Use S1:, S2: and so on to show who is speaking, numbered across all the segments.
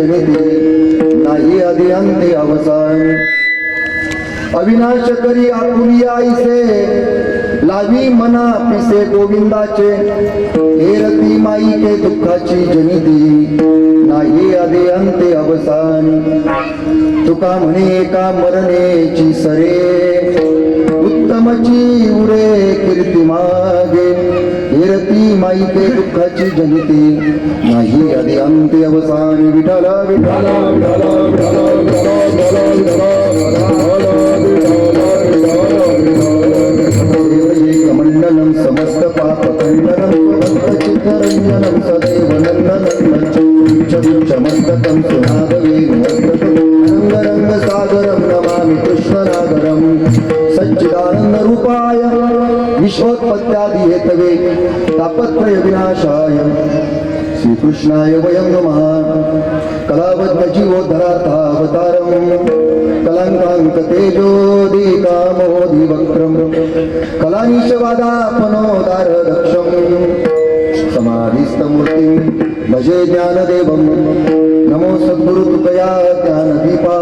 S1: नाही आदि अंते अवसान अविनाश करी आपुलिया इसे लावी मना पिसे गोविंदाचे हेरती माई के दुःखाची जनिती नाही आदि अंते अवसान तुका म्हणे एका मरणेची सरे उत्तमची उरे कीर्ती मागे हेरती माई के दुःखाची जनिती नाही आदि अंते अवसान विठला विठला विठला मंडलम समस्त पाप खंडनम चित्तरंजनम सदैव नंदनम चमस्तकं सुनादवीर रंग सागरम नमामि कृष्णनागरम सच्चिदानंद रूपाय विश्वोत्पत्त्यादि हेतवे तापत्रय विनाशाय श्रीकृष्णाय वयं नमः कलावद्य जीवोद्धरार्थावतारं कलंकांक तेजोदीकामोदि वक्त्रं कलानिशवादापनोदार दक्षं समाधिस्थमूर्तिं भजे ज्ञानदेवं नमो सद्गुरु तुकया ज्ञानदीपा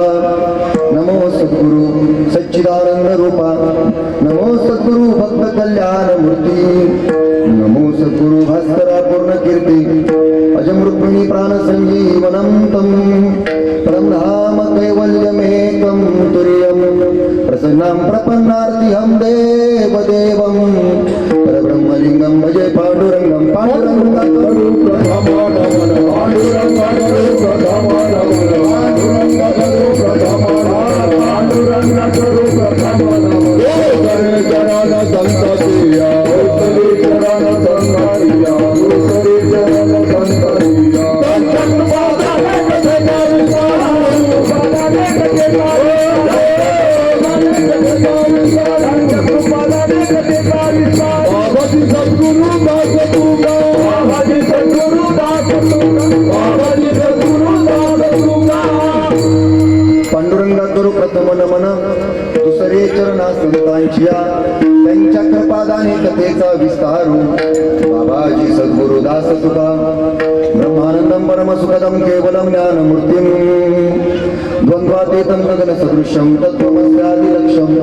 S1: नमो सद्गुरु सच्चिदानंद रूपा नमो सद्गुरु भक्त कल्याण मूर्ती नमो सद्गुरु भास्करा पूर्ण कीर्ती अजमृत्युनी प्राण संजीवनं तं परमधाम कैवल्यमेकं तुर्यं प्रसन्नं प्रपन्नार्तिहं देवदेवं परब्रह्मलिंगं भजे पांडुरंगं
S2: पांडुरंग
S1: हे चरणा संतांचिया त्यांच्या कृपादाने कथेचा विस्तारू बाबाजी सद्गुरु दास तुका ब्रह्मानंदम परम सुखदम केवलम ज्ञानमूर्तिम द्वंद्वातीतं गगन सदृश्यं तत्त्वमस्यादिलक्ष्यम्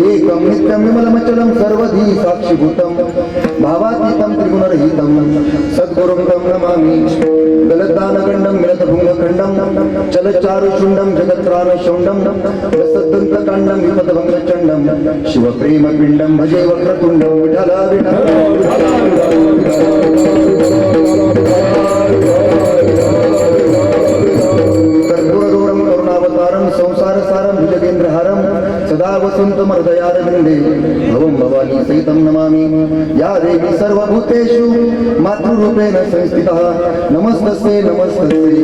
S1: एकं नित्यं विमलमचलं सर्वधी साक्षीभूतं भावातीतं त्रिगुणरहितं सद्गुरुं तं नमामि गलद्दानगण्डं मिलतभुङ्गखण्डं चलच्चारुशुण्डं जगत्त्राणशौण्डं रसदन्तकाण्डं विपदभङ्गचण्डं शिवप्रेमपिण्डं भजे वक्रतुण्डं विठला संसार सारं भुजगेंद्रहारं सदा वसन्तमर्दयारविन्दे भवं भवानी सहितं नमामि या देवी सर्वभूतेषु मातृरूपेण संस्थितः नमस्तस्यै नमस्तस्यै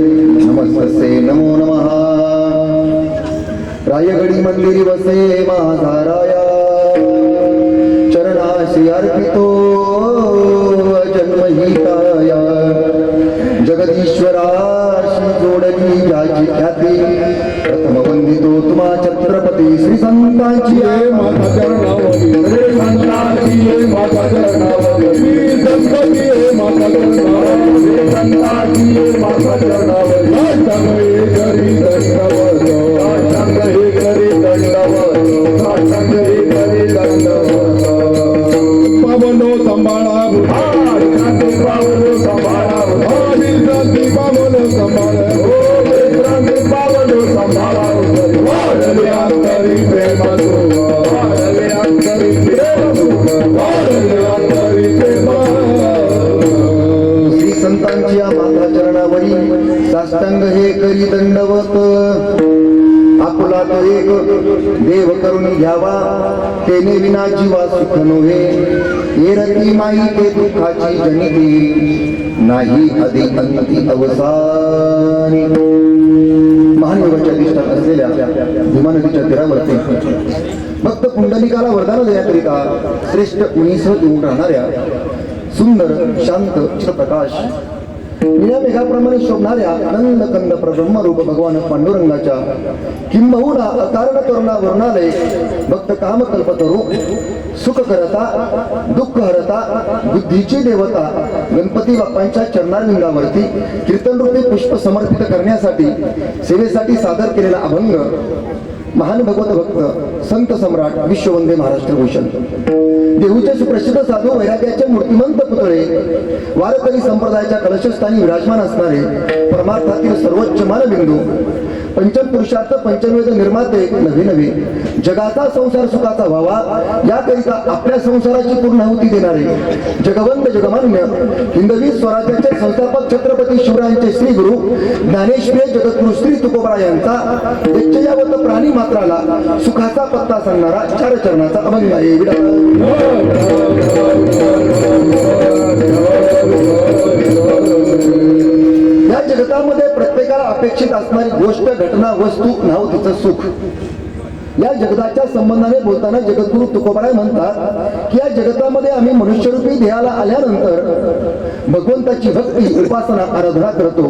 S1: नमस्तस्यै नमो नमः रायगडी मंदिरी वसे महाधाराया चरणाशी अर्पितो जन्महिताया जगदीश्वराशी जोडली ज्याची ख्याती प्रथम वंदितो तुम्हा छत्रपती श्री संतांची
S2: माता चरणावली श्री संतांची माता चरणावली श्री संतांची माता चरणावली श्री संतांची माता चरणावली साष्टांग करी दंडवत साष्टांग करी दंडवत साष्टांग करी दंडवत पावलो सांभाळा शांती पावलो सांभाळा विश्रांती पावलो सांभाळा विश्रांती पावलो सांभाळा वाढले अंतरी प्रेमातू वाढले अंतरी प्रेमातू वाढले अंतरी प्रेमा
S1: श्री संतांची माता चरणावरी साष्टांग हे करी दंडवत आपुला तो एक देव करून घ्यावा तेने विना जीवा सुख नव्हे येरती माई ते दुःखाची जनिती नाही आधी अंती अवसानी महानगरच्या दिष्टात असलेल्या भीमा नदीच्या तीरावरती भक्त पुंडलिकाला वरदान देण्याकरिता श्रेष्ठ उणीसह येऊन राहणाऱ्या सुंदर शांत चित्रप्रकाश निळ्या मेघाप्रमाणे शोभणाऱ्या आनंद कंद प्रब्रह्मरूप भगवान पांडुरंगाच्या किंबहुना अकारण करुणा वर्णालय भक्त काम कल्पतरू सुख करता दुःख हरता बुद्धीची देवता गणपती बाप्पांच्या चरणारविंदावरती कीर्तन रूपी पुष्प समर्पित करण्यासाठी सेवेसाठी सादर केलेला अभंग महान भगवत भक्त संत सम्राट विश्ववंदे महाराष्ट्र भूषण देहूचे सुप्रसिद्ध साधू वैराग्याचे मूर्तिमंत पुतळे वारकरी संप्रदायाच्या कलशस्थानी विराजमान असणारे परमार्थातील सर्वोच्च मानबिंदू पंचपुरुषार्थ पंचवेद निर्माते नवे नवे जगाचा संसार सुखाचा व्हावा याकरिता आपल्या संसाराची पूर्णाहुती देणारे जगवंत जगमान्य हिंदवी स्वराज्याचे संस्थापक छत्रपती शिवरायांचे श्री गुरु ज्ञानेश्वरी जगद्गुरु श्री तुकोबरा यांचा यज्ञयावत प्राणी मात्राला सुखाचा पत्ता सांगणारा चार चरणाचा अभंग आहे. या जगतामध्ये प्रत्येकाला अपेक्षित असणारी गोष्ट घटना वस्तू नाव तिचं सुख. या जगताच्या संबंधाने बोलताना जगद्गुरु तुकोबाराय म्हणतात की या जगतामध्ये आम्ही मनुष्यरूपी देहाला आल्यानंतर भगवंताची भक्ती उपासना आराधना करतो.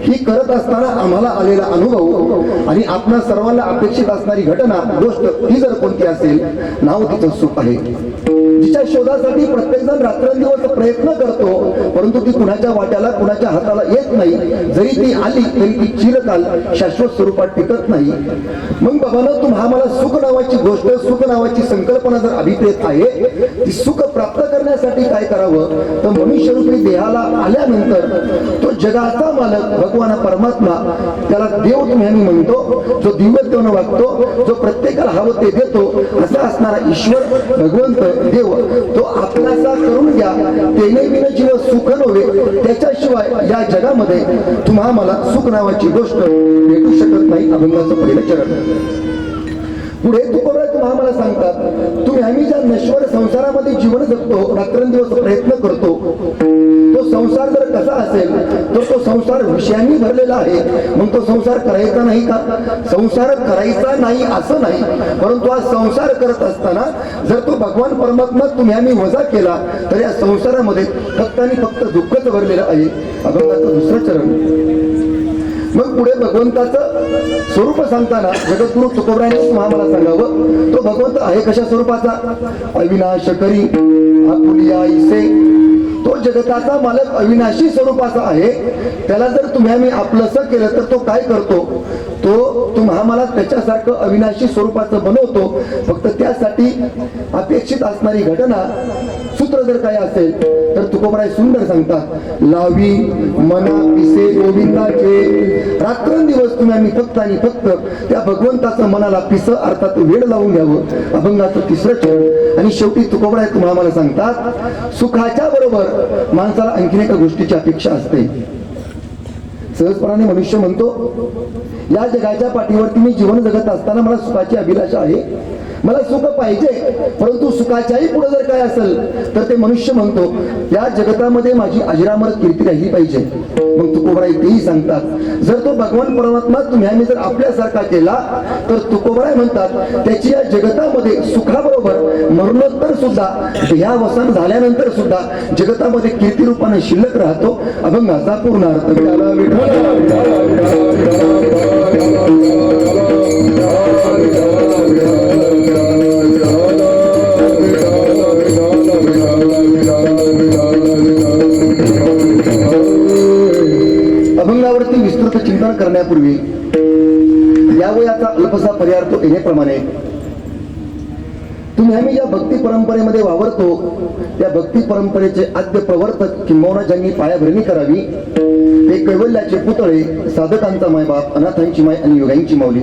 S1: ही करत असताना आम्हाला आलेला अनुभव आणि आपणा सर्वांना अपेक्षित असणारी घटना गोष्ट ही जर कोणती असेल नाव तिचं सुख आहे. जिच्या शोधासाठी प्रत्येक जण रात्रंदिवस प्रयत्न करतो परंतु ती कुणाच्या वाट्याला कुणाच्या हाताला येत नाही. जरी ती आली तरी ती चिरकाल शाश्वत स्वरूपात टिकत नाही. मग बाबांनो तुम्हा मला सुख नावाची गोष्ट सुख नावाची संकल्पना जर अभिप्रेत आहे ती सुख प्राप्त करण्यासाठी काय करावं तर मनुष्यरूपी देहाला आल्यानंतर तो जगाचा मालक भगवान परमात्मा त्याला देव तुम्ही आम्ही म्हणतो जो दिव्यत्वानं वागतो जो प्रत्येकाला हवं ते देतो असा असणारा ईश्वर भगवंत देव तो आपलासा करून घ्या तेने विना जीव सुख नव्हे. त्याच्याशिवाय या जगामध्ये तुम्हा मला सुख नावाची गोष्ट भेटू शकत नाही. अभंगाचं पहिलं चरण. पुढे तुकोबराय तुम्हाला मला सांगतात तुम्ही आम्ही ज्या नश्वर संसारामध्ये जीवन जगतो रात्रंदिवस प्रयत्न करतो तो संसार जर कसा असेल तर तो संसार विषयांनी भरलेला आहे. मग तो संसार करायचा नाही का? संसार करायचा नाही असं नाही परंतु हा संसार करत असताना जर तो भगवान परमात्मा तुम्ही आम्ही वजा केला तर या संसारामध्ये फक्त आणि फक्त दुःखच भरलेलं आहे. अभंगाचं दुसरं चरण. मग पुढे भगवंताचं स्वरूप सांगताना जगद्गुरु तुकोबरायांनी मला सांगावं, तो भगवंत आहे कशा स्वरूपाचा? अविनाश करी आपुलिया इसे. तो जगताचा मालक अविनाशी स्वरूपाचा आहे. त्याला जर तुम्ही आम्ही आपलंसं केलं तर तो काय करतो? तो तुम्हाला त्याच्यासारखं अविनाशी स्वरूपाचं बनवतो. फक्त त्यासाठी अपेक्षित असणारी घटना सूत्र जर काय असेल तर तुकोबराय सुंदर सांगतात, लावी मना पिसे गोविंदाचे. रात्रंदिवस तुम्ही आम्ही फक्त आणि फक्त त्या भगवंताचं मनाला पिस अर्थात वेळ लावून घ्यावं. अभंगाचं तिसरं चरण. आणि शेवटी तुकोबराय तुम्हाला सांगतात, सुखाच्या बरोबर माणसाला आणखीन एका गोष्टीची अपेक्षा असते. सहजपणाने मनुष्य म्हणतो, या जगाच्या पाठीवरती मी जीवन जगत असताना मला सुखाची अभिलाषा आहे, मला सुख पाहिजे. परंतु सुखाच्याही पुढे जर काय असेल तर ते मनुष्य म्हणतो, या जगतामध्ये माझी अजरामर कीर्ती राहिली पाहिजे. मग तुकोबराय तेही सांगतात, जर तो भगवान परमात्मा तुम्ही आम्ही जर आपल्यासारखा केला तर तुकोबराय म्हणतात, त्याची या जगतामध्ये सुखाबरोबर मरणोत्तर सुद्धा देहावसान झाल्यानंतर सुद्धा जगतामध्ये कीर्ती रूपाने शिल्लक राहतो. अभंगाचा पूर्ण अर्थ मिळाला. अभंगावरती विस्तृत चिंतन करण्यापूर्वी या वयाचा अल्पसा पर्यार्थ येण्याप्रमाणे तुम्ही आम्ही ज्या भक्ती परंपरेमध्ये वावरतो त्या भक्ती परंपरेचे आद्य प्रवर्तक किंबहुना ज्यांनी पायाभरणी करावी ते कैवल्याचे पुतळे, साधकांचा मायबाप, अनाथांची माय आणि योगांची माऊली,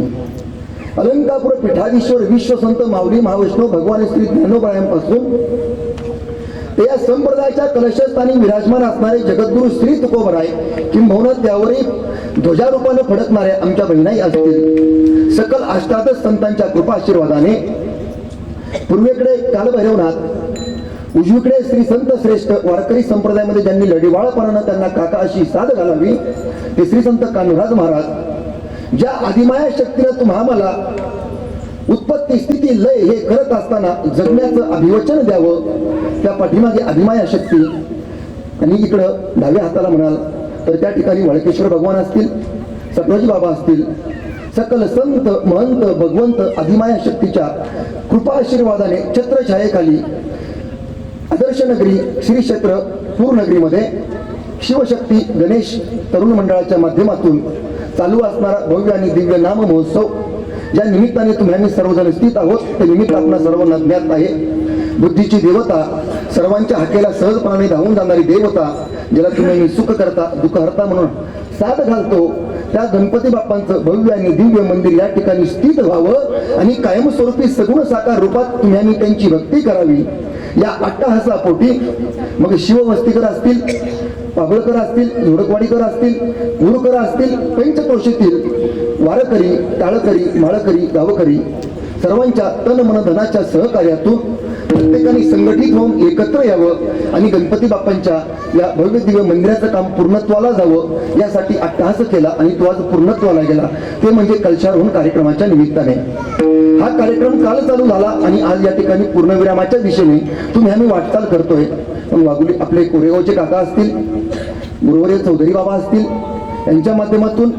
S1: अलंकापुर पीठाधीश्वर विश्वसंत माऊली महावैष्णव भगवान श्री ज्ञानोबरायांपासून ते या संप्रदायाच्या कलशस्थानी विराजमान असणारे जगद्गुरु श्री तुकोबराय किंबहुना त्यावरही ध्वजारूपानं फडकणाऱ्या आमच्या बहिणाई असतील. सकल अष्टादश संतांच्या कृपा आशीर्वादाने पूर्वेकडे कालभैरवनाथ, उजवीकडे श्री संत श्रेष्ठ वारकरी संप्रदायामध्ये ज्यांनी लढीवाळपणानं त्यांना काका अशी साथ घालावी ते श्री संत कान्होराज महाराज, ज्या आदिमाया शक्तीनं तुम्हाला उत्पत्ती स्थिती लय हे करत असताना जगण्याचं अभिवचन द्यावं, त्या पाठीमागे आदिमाया शक्ती. आणि इकडं डाव्या हाताला म्हणाल तर त्या ठिकाणी वळकेश्वर भगवान असतील, सटवाजी बाबा असतील. सकल संत महंत भगवंत आदिमाया शक्तीच्या कृपा आशीर्वादाने छत्रछायेखाली आदर्श नगरी श्री क्षेत्र पूरनगरीमध्ये शिवशक्ती गणेश तरुण मंडळाच्या माध्यमातून चालू असणारा भव्य आणि दिव्य नाम महोत्सव, ज्या निमित्ताने तुम्ही आम्ही सर्वजण स्थित आहोत, ते निमित्त आपल्या सर्वांना ज्ञात आहे. बुद्धीची देवता, सर्वांच्या हाकेला सहजपणाने धावून जाणारी देवता, ज्याला तुम्ही सुख करता दुःख हरता म्हणून साथ घालतो, त्या गणपती बाप्पांचं भव्य आणि दिव्य मंदिर या ठिकाणी स्थित व्हावं आणि कायमस्वरूपी सगुण साकार रूपात तुम्ही आम्ही त्यांची भक्ती करावी. या अट्टहासापोटी मग शिववस्तीकर असतील, पाबळकर असतील, झोडकवाडीकर असतील, गुरुकर असतील, पंचक्रोशीतील वारकरी, टाळकरी, माळकरी, गावकरी सर्वांच्या तन मन धनाच्या सहकार्यातून प्रत्येकाने संघटित होऊन एकत्र यावं आणि गणपती बाप्पांच्या या भव्य दिव्य मंदिराचं काम पूर्णत्वाला जावं यासाठी अट्टहास केला आणि तो आज पूर्णत्वाला गेला. ते म्हणजे कलशारोहण कार्यक्रमाच्या निमित्ताने. हा कार्यक्रम काल चालू झाला आणि आज या ठिकाणी पूर्णविरामाच्या दिशेने तुम्ही आम्ही वाटचाल करतोय. पण वाघुली आपले कोरेगावचे काका असतील, गुरुवर्य चौधरी बाबा असतील, यांच्या माध्यमातून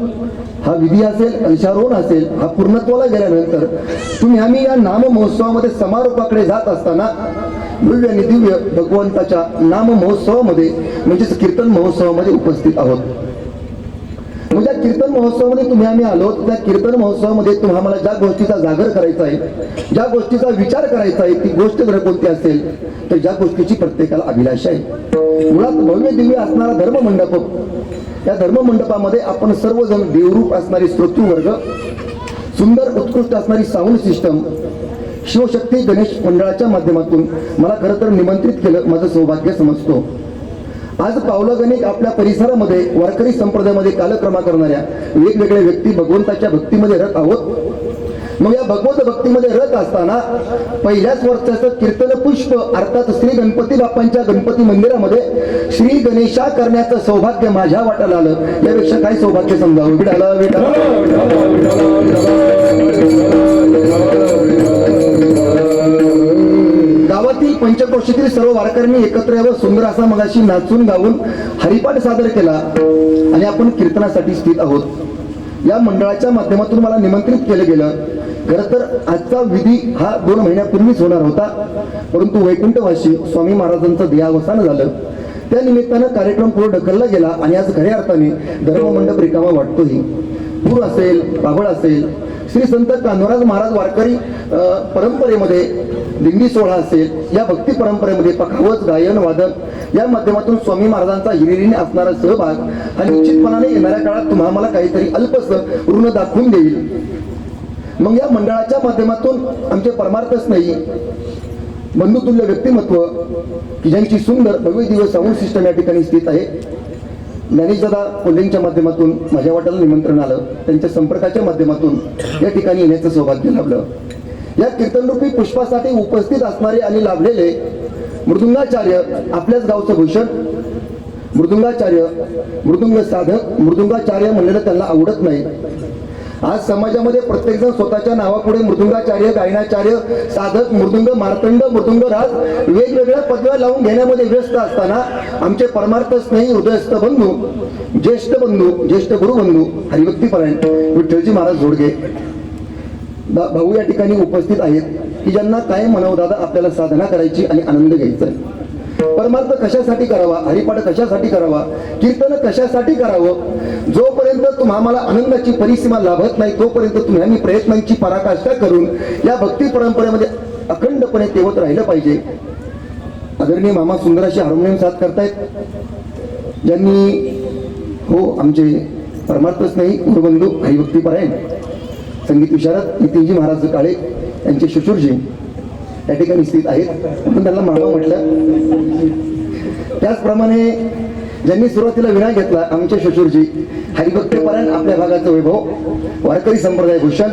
S1: हा विधी असेल, कलशारोहण असेल, हा पूर्णत्वाला गेल्यानंतर तुम्ही आम्ही या नाम महोत्सवामध्ये समारोपाकडे जात असताना भव्य आणि दिव्य भगवंताच्या नाम महोत्सवामध्ये म्हणजेच कीर्तन महोत्सवामध्ये उपस्थित आहोत. म्हणजे कीर्तन महोत्सवामध्ये तुम्ही आम्ही आलो, त्या कीर्तन महोत्सवामध्ये तुम्हाला ज्या गोष्टीचा जागर करायचा आहे, ज्या गोष्टीचा विचार करायचा आहे, ती गोष्ट जर कोणती असेल तर ज्या गोष्टीची प्रत्येकाला अभिलाषा आहे. मुळात भव्य दिव्य असणारा धर्ममंडप, या धर्ममंडपामध्ये आपण सर्वजण देवरूप असणारे श्रोतृवर्ग, सुंदर उत्कृष्ट असणारी साऊंड सिस्टम, शिवशक्ती गणेश मंडळाच्या माध्यमातून मला खरं तर निमंत्रित केलं, माझं सौभाग्य समजतो. आज पावलगणिक आपल्या परिसरामध्ये वारकरी संप्रदायामध्ये कालक्रमा करणाऱ्या वेगवेगळ्या व्यक्ती भगवंताच्या भक्तीमध्ये रत आहोत. मग या भगवत भक्तीमध्ये रत असताना पहिल्याच वर्षाचं कीर्तन पुष्प अर्थात श्री गणपती बाप्पांच्या गणपती मंदिरामध्ये श्री गणेशा करण्याचं सौभाग्य माझ्या वाट्याला आलं. यापेक्षा काय सौभाग्य समजावं. विठाला विठाला गावातील पंचक्रोशीतील सर्व वारकऱ्यांनी एकत्र यावं, सुंदर असा मगाशी नाचून गाऊन हरिपाठ सादर केला आणि आपण कीर्तनासाठी स्थित आहोत. या मंडळाच्या माध्यमातून मला निमंत्रित केलं गेलं. खरं तर आजचा विधी हा 2 महिन्यापूर्वीच होणार होता, परंतु वैकुंठवासी स्वामी महाराजांचं देहावसान झालं. त्या निमित्तानं कार्यक्रम पुढे ढकलला गेला आणि आज खऱ्या अर्थाने धर्ममंडप रिकामा वाटतोही. पूर असेल, बाबळ असेल, श्री संत कान्होराज महाराज वारकरी परंपरेमध्ये दिंडी सोहळा असेल, या भक्ती परंपरेमध्ये पखावज, गायन, वादन या माध्यमातून स्वामी महाराजांचा हिरिरीने असणारा सहभाग हा निश्चितपणाने येणाऱ्या काळात तुम्हाला काहीतरी अल्पस ऋण दाखवून देईल. मग या मंडळाच्या माध्यमातून आमचे परमार्थच नाही, बंधुतुल्य व्यक्तिमत्व की ज्यांची सुंदर भव्य दिवस साऊंड सिस्टम या ठिकाणी स्थित आहे. ज्ञानेशदादा कोल्हेंच्या माध्यमातून माझ्या वाट्याला निमंत्रण आलं. त्यांच्या संपर्काच्या माध्यमातून या ठिकाणी येण्याचं सौभाग्य लाभलं. या कीर्तनरूपी पुष्पासाठी उपस्थित असणारे आणि लाभलेले मृदुंगाचार्य, आपल्याच गावचं भूषण मृदुंगाचार्य, मृदुंग साधक, मृदुंगाचार्य म्हणलेलं त्यांना आवडत नाही. आज समाजामध्ये प्रत्येक जण स्वतःच्या नावापुढे मृदुंगाचार्य, गायनाचार्य, साधक, मृदुंग, मार्तंड, मृदुंग राज वेगवेगळ्या पदव्या लावून घेण्यामध्ये व्यस्त असताना आमचे परमार्थ स्नेही हृदयस्थ बंधू, ज्येष्ठ गुरुबंधू हरिभक्तीपरायण विठ्ठलजी महाराज जोडगे भाऊ या ठिकाणी उपस्थित आहेत की ज्यांना काय म्हणावं दादा, आपल्याला साधना करायची आणि आनंद घ्यायचा आहे. परमार्थ कशासाठी करावा, हरिपाठ कशासाठी करावा, कीर्तन कशासाठी करावं, जोपर्यंत तुम्हाला आनंदाची परिसीमा लाभत नाही तोपर्यंत तुम्ही आम्ही प्रयत्नांची पराकाष्ठा करून या भक्ती परंपरेमध्ये अखंडपणे तेवत राहिलं पाहिजे. आदरणीय मामा सुंदर अशी हार्मोनियम साथ करतायत, ज्यांनी हो आमचे परमार्थच नाही गुरुबंधू हरिभक्तीपरायण संगीत विशारद नितीनजी महाराज काळे यांचे शिशुरजी या ठिकाणी स्थित आहेत. आपण त्यांना मामा म्हटलं. त्याचप्रमाणे ज्यांनी सुरुवातीला विणा घेतला आमचे शिशुरजी हरिभक्तीपरायण, आपल्या भागाचं वैभव, वारकरी संप्रदाय भूषण,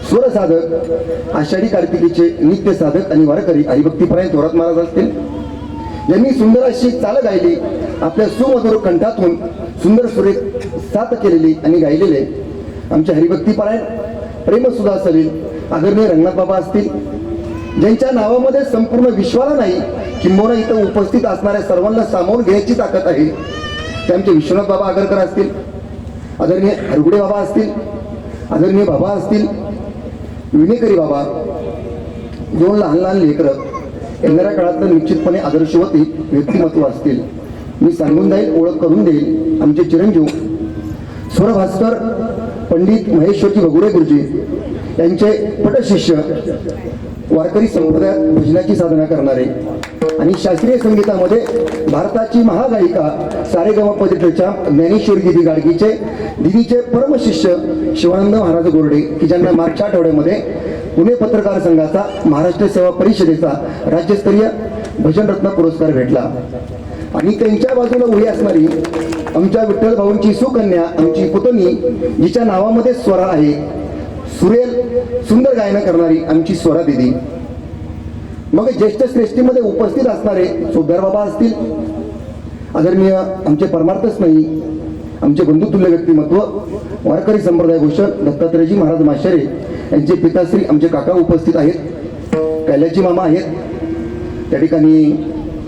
S1: सुर साधक, आषाढी कार्तिकीचे नित्य साधक आणि वारकरी हरिभक्तीपरायण थोरात महाराज असतील, ज्यांनी सुंदर अशी चाल गायली, आपल्या सुमधुर कंठातून सुंदर सुरेख साथ केलेली आणि गायलेले आमचे हरिभक्तीपरायण प्रेमसुधा सलील आदरणीय रंगनाथ बाबा असतील, ज्यांच्या नावामध्ये संपूर्ण विश्वाला नाही किंबहुना इथं उपस्थित असणाऱ्या सर्वांना सामावून घ्यायची ताकद आहे, ते आमचे विश्वनाथ बाबा आगरकर असतील, आदरणीय हरगुडे बाबा असतील, आदरणीय बाबा असतील, विनेकरी बाबा, 2 लहान लहान लेकरं येणाऱ्या काळातलं निश्चितपणे आदर्शवती व्यक्तिमत्व असतील. मी सांगून जाईल, ओळख करून देईल. आमचे चिरंजीव स्वरभास्कर पंडित महेश्वरजी भगुरे गुरुजी यांचे पटशिष्य, वारकरी संप्रदायात भजनाची साधना करणारे आणि शास्त्रीय संगीतामध्ये भारताची महागायिका सारेगमपदित्रच्या ज्ञानेश्वरी दिदी गाडगीचे दिदीचे परमशिष्य शिवानंद महाराज गोरडे की ज्यांना मागच्या आठवड्यामध्ये पुणे पत्रकार संघाचा महाराष्ट्र सेवा परिषदेचा राज्यस्तरीय भजनरत्न पुरस्कार भेटला. आणि त्यांच्या बाजूला उभी असणारी आमच्या विठ्ठल भाऊंची सुकन्या, आमची पुतणी जिच्या नावामध्ये स्वरा आहे, सुरेल सुंदर गायन करणारी आमची स्वरा दिदी. मग ज्येष्ठ श्रेष्ठीमध्ये उपस्थित असणारे सोबदार बाबा असतील, आदरणीय आमचे परमार्थच नाही आमचे बंधुतुल्य व्यक्तिमत्व वारकरी संप्रदाय भूषण दत्तात्रयजी महाराज माशरे यांचे पिताश्री आमचे काका उपस्थित आहेत, कैलाजी मामा आहेत. त्या ठिकाणी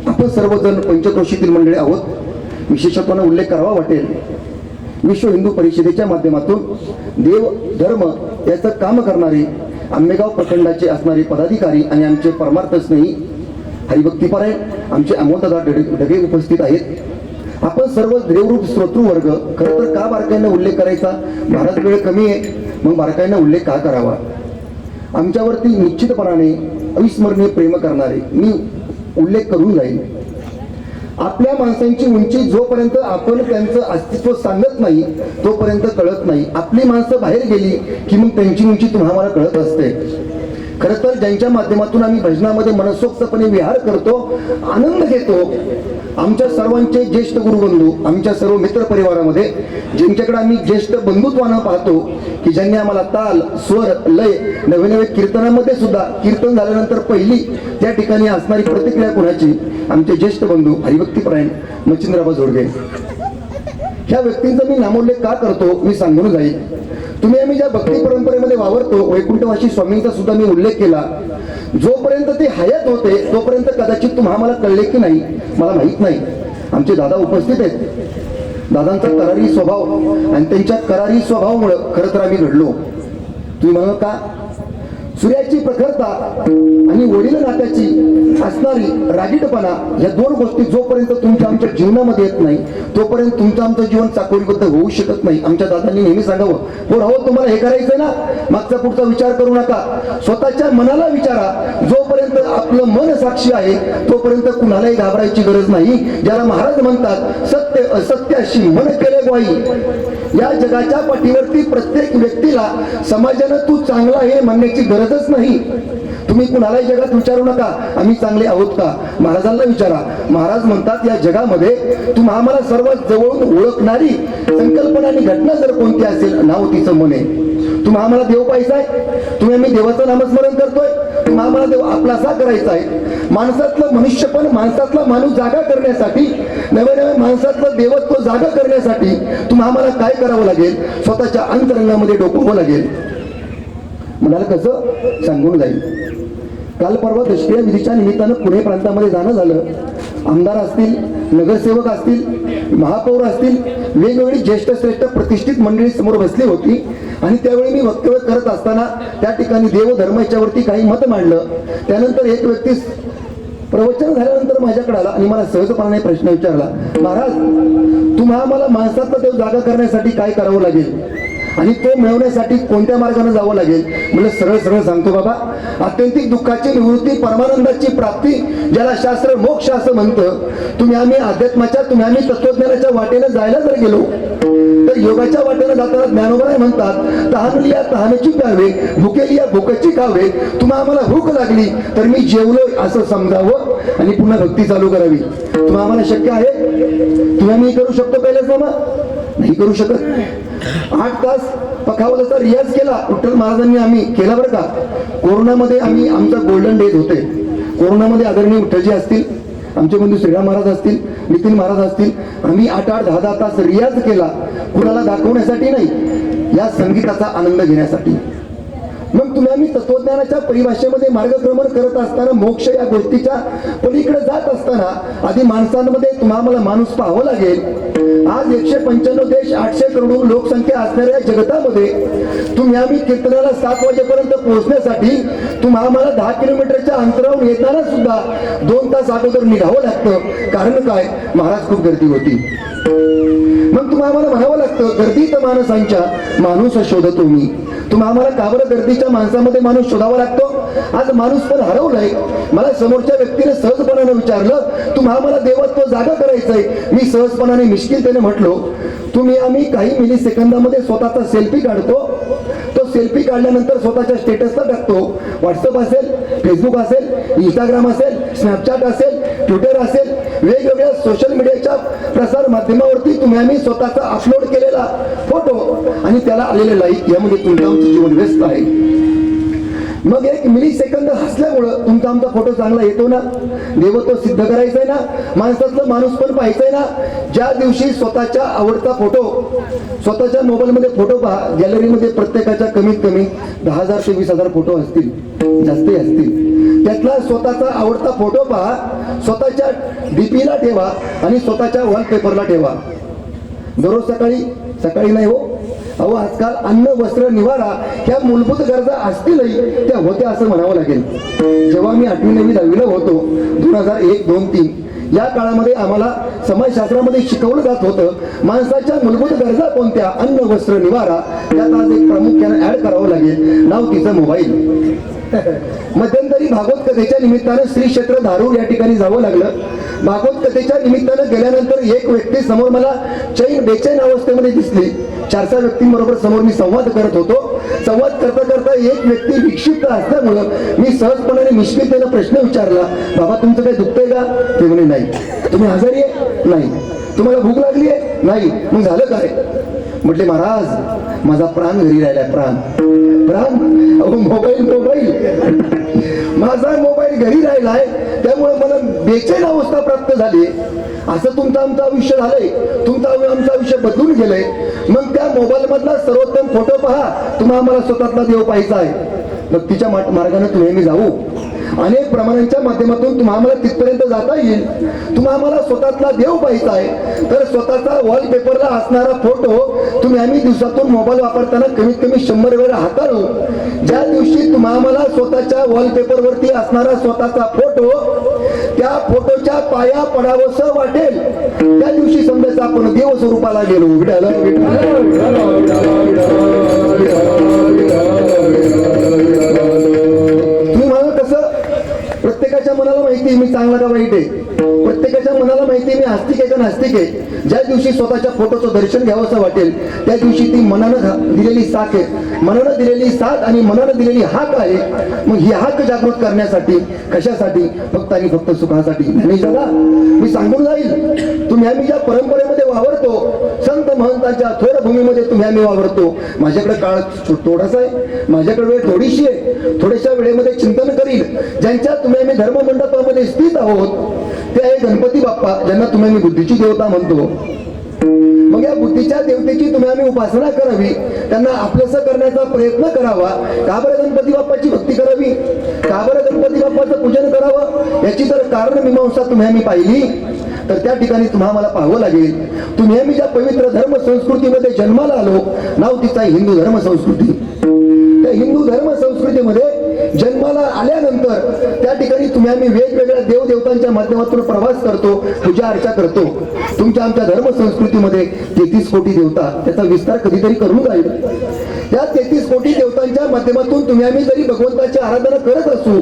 S1: आपण सर्वजण पंचक्रोशीतील मंडळी आहोत. विशेषत्वाने उल्लेख करावा वाटेल, विश्व हिंदू परिषदेच्या माध्यमातून देव धर्म याचं काम करणारे आंबेगाव प्रखंडाचे असणारे पदाधिकारी आणि आमचे परमार्थ स्नेही हरिभक्तीपरायण आमचे अमोलदादा ढगे उपस्थित आहेत. आपण सर्व देवरूप श्रोतृ वर्ग. खरं तर का बारकाईनं उल्लेख करायचा, भारत वेळ कमी आहे, मग बारकाईनं उल्लेख का करावा. आमच्यावरती निश्चितपणाने अविस्मरणीय प्रेम करणारे मी उल्लेख करून जाईल. आपल्या माणसांची उंची जोपर्यंत आपण त्यांचं अस्तित्व सांगत नाही तोपर्यंत कळत नाही. आपली माणसं बाहेर गेली की मग त्यांची उंची तुम्हाला कळत असते. खरं तर ज्यांच्या माध्यमातून आम्ही भजनामध्ये मनसोक्तपणे विहार करतो, आनंद घेतो, आमच्या सर्वांचे ज्येष्ठ गुरुबंधू, आमच्या सर्व मित्र परिवारामध्ये ज्यांच्याकडे आम्ही ज्येष्ठ बंधुत्वानं पाहतो की ज्यांनी आम्हाला ताल, स्वर, लय, नवे नवे कीर्तनामध्ये सुद्धा कीर्तन झाल्यानंतर पहिली त्या ठिकाणी असणारी प्रतिक्रिया कोणाची, आमचे ज्येष्ठ बंधू हरिभक्तीपरायण मच्छिंद्रबाबा जोडगे. ह्या व्यक्तींचा मी नामोल्लेख का करतो मी सांगून जाईल. तुम्ही आम्ही ज्या भक्ती परंपरेमध्ये वावरतो, वैकुंठवासी स्वामींचा सुद्धा मी उल्लेख केला. जोपर्यंत ते हयात होते तोपर्यंत कदाचित तुम्हाला कळले की नाही मला माहित नाही. आमचे दादा उपस्थित आहेत, दादांचा करारी स्वभाव आणि त्यांच्या करारी स्वभावामुळे खरं तर आम्ही घडलो. तुम्ही म्हणाल का? सूर्याची प्रखरता आणि वडील नात्याची असणारी रागीटपणा या दोन गोष्टी जोपर्यंत तुमच्या आमच्या जीवनामध्ये येत नाही तोपर्यंत तुमचं आमचं जीवन चाकोरीबद्ध होऊ शकत नाही. आमच्या दादांनी नेहमी सांगावं, हो राहो तुम्हाला हे करायचंय ना, मागचा पुढचा विचार करू नका, स्वतःच्या मनाला विचारा. जोपर्यंत आपलं मन साक्षी आहे तोपर्यंत कुणालाही घाबरायची गरज नाही. ज्याला महाराज म्हणतात सत्य असत्य अशी मन केले ग्वाही. या जगाच्या पाठीवरती प्रत्येक व्यक्तीला समाजानं तू चांगला आहे म्हणण्याची गरजच नाही. तुम्ही कुणालाही जगात विचारू नका आम्ही चांगले आहोत का, महाराजांना विचारा. महाराज म्हणतात या जगामध्ये तुम्हा आम्हाला सर्वात जवळून ओळखणारी संकल्पना आणि घटना जर कोणती असेल नाव तिचं मन आहे. तुम्हा आम्हाला देव पाहिजे, तुम्ही आम्ही देवाचं नामस्मरण करतोय, तुम्हा आम्हाला देव आपलासा करायचा आहे. माणसातलं मनुष्यपण, माणसातला माणूस जागा करण्यासाठी, नवे नवे माणसातलं देवत्व जागा करण्यासाठी तुम्हा आम्हाला काय करावं लागेल? स्वतःच्या अंतरंगामध्ये डोकवावं लागेल. म्हणाल कसं? सांगून जाईल. काल परवा दशक्रिया विधीच्या निमित्तानं पुणे प्रांतामध्ये जाणं झालं. आमदार असतील, नगरसेवक असतील, महापौर असतील, वेगवेगळी ज्येष्ठ श्रेष्ठ प्रतिष्ठित मंडळी समोर बसली होती आणि त्यावेळी मी वक्तव्य करत असताना त्या ठिकाणी देवधर्म याच्यावरती काही मत मांडलं. त्यानंतर एक व्यक्ती प्रवचन झाल्यानंतर माझ्याकडे आला आणि मला सहजपणाने प्रश्न विचारला, महाराज तुम्हा आम्हाला माणसातला देव जागा करण्यासाठी काय करावं लागेल आणि तो मिळवण्यासाठी कोणत्या मार्गाने जावं लागेल? म्हणजे सरळ सरळ सांगतो बाबा, आत्यंतिक दुःखाची निवृत्ती, परमानंदाची प्राप्ती, ज्याला शास्त्र मोक्ष असं म्हणतं. तुम्ही आम्ही अध्यात्माच्या, तुम्ही आम्ही तत्वज्ञानाच्या वाटेने जायला जर गेलो तर योगाच्या वाटेने जाताना ज्ञानोबराय म्हणतात, तहानली या तहानेची प्यावे, भुकेली या भुकेची खावे. तुम्हा आम्हाला भूक लागली तर मी जेवलोय असं समजावं आणि पुन्हा भक्ती चालू करावी. तुम्हा आम्हाला शक्य आहे? तुम्ही आम्ही करू शकतो पहिल्याच बाबा? नाही करू शकत. 8 तास पखावलाचा रियाज केला विठ्ठल महाराजांनी आम्ही केला बरं का. कोरोनामध्ये आम्ही आमचा गोल्डन डेज होते. कोरोनामध्ये आदरणीय विठ्ठलजी असतील, आमचे बंधू श्रीराम महाराज असतील, नितीन महाराज असतील, आम्ही 8-8, 10-10 तास रियाज केला. कुणाला दाखवण्यासाठी नाही, या संगीताचा आनंद घेण्यासाठी. मग तुम्ही आम्ही तत्वज्ञानाच्या परिभाषेमध्ये मार्गक्रमण करत असताना, मोक्ष या गोष्टीच्या पलीकडे जात असताना आधी माणसांमध्ये तुम्हाला मला माणूस पाहावं लागेल. आज 195 देश, 800 करोड लोकसंख्या असणाऱ्या जगतामध्ये तुम्ही आम्ही कीर्तनाला 7 वाजेपर्यंत पोहोचण्यासाठी तुम्हा आम्हाला 10 किलोमीटरच्या अंतरावरून येताना सुद्धा 2 तास अगोदर निघावं लागतं. कारण काय? महाराज खूप गर्दी होती. मग तुम्हाला आम्हाला म्हणावं लागतं, गर्दीत माणसांच्या माणूस शोधतो मी. तुम्हा आम्हाला का बरं गर्दीच्या माणसामध्ये माणूस शोधावा लागतो? आज माणूस पण हरवलाय. मला समोरच्या व्यक्तीने सहजपणाने विचारलं, तुम्हा आम्हाला देवत्व जागा करायचंय. मी सहजपणाने मिश्किलतेने म्हटलो, तुम्ही आम्ही काही मिली सेकंदामध्ये स्वतःचा सेल्फी काढतो. तो सेल्फी काढल्यानंतर स्वतःच्या स्टेटसला टाकतो. व्हॉट्सअप असेल, फेसबुक असेल, इंस्टाग्राम असेल, स्नॅपचॅट असेल, ट्विटर असेल, वेगवेगळ्या सोशल मीडियाच्या प्रसार माध्यमावरती तुम्ही आम्ही स्वतःचा अपलोड केलेला फोटो आणि त्याला आलेले लाईक यामध्ये तुमचं आमचं जीवन व्यस्त आहे. मग 1 मिली सेकंद हसल्यामुळं तुमचा आमचा फोटो चांगला येतो ना? देवत्व सिद्ध करायचंय ना? माणसातलं माणूस पण पाहायचंय ना? ज्या दिवशी स्वतःच्या आवडता फोटो स्वतःच्या मोबाईलमध्ये फोटो पहा, गॅलरीमध्ये प्रत्येकाच्या कमीत कमी 10,000 ते 20,000 फोटो असतील, जास्तही असतील. त्यातला स्वतःचा आवडता फोटो पहा, स्वतःच्या डीपीला ठेवा आणि स्वतःच्या वॉलपेपरला ठेवा. दररोज सकाळी नाही हो, अहो आजकाल अन्न, वस्त्र, निवारा ह्या मूलभूत गरजा असतीलही त्या होत्या असं म्हणावं लागेल. जेव्हा मी 8वी 9वी 10वीला होतो 2001, 2, 3 या काळामध्ये आम्हाला समाजशास्त्रामध्ये शिकवलं जात होतं माणसाच्या मूलभूत गरजा कोणत्या? अन्न, वस्त्र, निवारा. त्यात आज एक प्रामुख्याने ऍड करावं लागेल, नाव तिचं मोबाईल. मध्यंतरी भागवत कथेच्या निमित्तानं श्री क्षेत्र धारूर या ठिकाणी जावं लागलं. भागवत कथेच्या निमित्तानं गेल्यानंतर एक व्यक्ती समोर मला बेचैन अवस्थेमध्ये दिसली. 4-6 व्यक्तींबरोबर समोर मी संवाद करत होतो. संवाद करता करता एक व्यक्ती विक्षिप्त असल्यामुळं मी सहजपणाने निष्क्रियतेने प्रश्न विचारला, बाबा तुमचं काही दुखतंय का? ते म्हणे नाही. तुम्ही आजारी आहे? नाही. तुम्हाला भूक लागली आहे? नाही. मग झालं काय? म्हटले महाराज माझा प्राण घरी राहिलाय. प्राण अहो मोबाईल माझा मोबाईल घरी राहिलाय, त्यामुळे मला बेचैन अवस्था प्राप्त झाली. असं तुमचं आमचं आयुष्य झालंय, तुमचं आमचं आयुष्य बदलून गेलंय. मग त्या मोबाईल मधला सर्वोत्तम फोटो पहा, तुम्हाला आम्हाला स्वतःतला देव पाहायचा आहे. भक्तीच्या मार्गाने तुम्ही मी जाऊ. अनेक प्रमाणांच्या माध्यमातून तुम्हाला तिथपर्यंत जाता येईल. तुम्हाला स्वतःतला देव पाहायचा आहे तर स्वतःचा वॉलपेपरला असणारा फोटो तुम्ही आम्ही दिवसातून मोबाईल वापरताना कमीत कमी 100 वेळा हाताळू. ज्या दिवशी तुम्हाला स्वतःच्या वॉलपेपरवरती असणारा स्वतःचा फोटो त्या फोटोच्या पाया पडावंसं वाटेल त्या दिवशी समजायचं आपण देव स्वरूपाला गेलो. विठाला तुम्ही म्हणाल कसं? प्रत्येकाच्या मनाला माहिती मी चांगला का वाईट आहे. प्रत्येकाच्या मनाला माहिती मी आस्तिक आहे का नास्तिक आहे. ज्या दिवशी स्वतःच्या फोटोचं दर्शन घ्यावंसं वाटेल त्या दिवशी ती मनानं दिलेली साथ आहे, मनानं दिलेली साथ आणि मनानं दिलेली हाक आहे. मग ही हाक जागृत करण्यासाठी कशासाठी? फक्त आणि फक्त सुखासाठी. आणि दादा मी सांगून जाईल तुम्ही आम्ही ज्या परंपरेमध्ये वावरतो, संत महंतांच्या थोर भूमीमध्ये तुम्ही आम्ही वावरतो. माझ्याकडे काळ थोडासा आहे, माझ्याकडे वेळ थोडीशी आहे. थोड्याशा वेळेमध्ये चिंतन करील ज्यांच्या तुम्ही आम्ही धर्ममंडपामध्ये स्थित आहोत ते आहे गणपती बाप्पा, ज्यांना तुम्ही आम्ही बुद्धीची देवता म्हणतो. मग या बुद्धीच्या देवतेची तुम्ही आम्ही उपासना करावी, त्यांना आपलंसं करण्याचा प्रयत्न करावा. का बरं गणपती बाप्पाची भक्ती करावी, का बरं गणपती बाप्पाचं पूजन करावं? याची जर कारण मीमांसा तुम्ही आम्ही पाहिली तर त्या ठिकाणी तुम्हाला पाहावं लागेल. तुम्ही आम्ही ज्या पवित्र धर्म संस्कृतीमध्ये जन्माला आलो, नाव तिचा हिंदू धर्म संस्कृती. त्या हिंदू धर्म संस्कृतीमध्ये जन्माला आल्यानंतर त्या ठिकाणी तुम्ही आम्ही वेगवेगळ्या देवदेवतांच्या माध्यमातून प्रवास करतो, पूजा अर्चा करतो. तुमच्या आमच्या धर्म संस्कृतीमध्ये 33 कोटी देवता, त्याचा विस्तार कधीतरी करून जाईल. या 33 कोटी देवतांच्या माध्यमातून तुम्ही आम्ही जरी भगवंताची आराधना करत असू,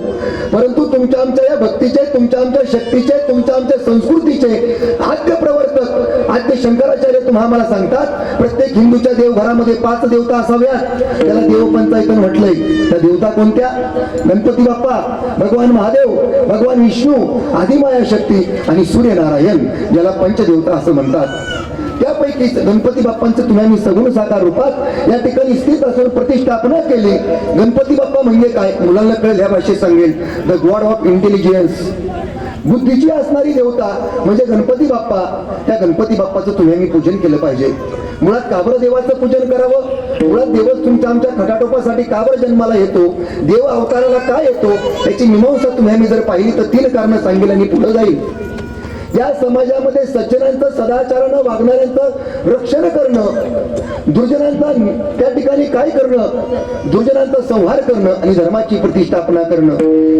S1: परंतु तुमच्या आमच्या या भक्तीचे, तुमच्या आमच्या शक्तीचे, तुमच्या आमच्या संस्कृतीचे आद्य प्रवर्तक आद्य शंकराचार्य तुम्हाला सांगतात प्रत्येक हिंदूच्या देवघरामध्ये 5 देवता असाव्यात. त्याला देवपंचायतन म्हटलंय. त्या देवता कोणत्या? गणपती बाप्पा, भगवान महादेव, भगवान विष्णू, आदिमाया शक्ती आणि सूर्यनारायण, ज्याला पंचदेवता असं म्हणतात. त्यापैकी गणपती बाप्पांचं तुम्ही आम्ही सगुण साकार रूपात या ठिकाणी स्थित असून प्रतिष्ठापना केली. गणपती बाप्पा म्हणजे काय? मुलांना कळेल ह्या भाषेत सांगेल. द गॉड ऑफ इंटेलिजन्स, बुद्धीची असणारी देवता म्हणजे गणपती बाप्पा. त्या गणपती बाप्पाचं तुम्ही आम्ही पूजन केलं पाहिजे. मुळात का बरं देवाचं पूजन करावं? मुळात देवच तुमच्या आमच्या खटाटोपासाठी का बरं जन्माला येतो? देव अवताराला का येतो? याची मीमांसा तुम्ही आम्ही जर पाहिली तर 3 कारणं सांगेल आणि पुढे जाईल. या समाजामध्ये सज्जनांचं सदाचारानं वागणाऱ्यांचं रक्षण करणं, दुर्जनांचा त्या ठिकाणी काय करणं? दुर्जनांचा संहार करणं आणि धर्माची प्रतिष्ठापना करणं.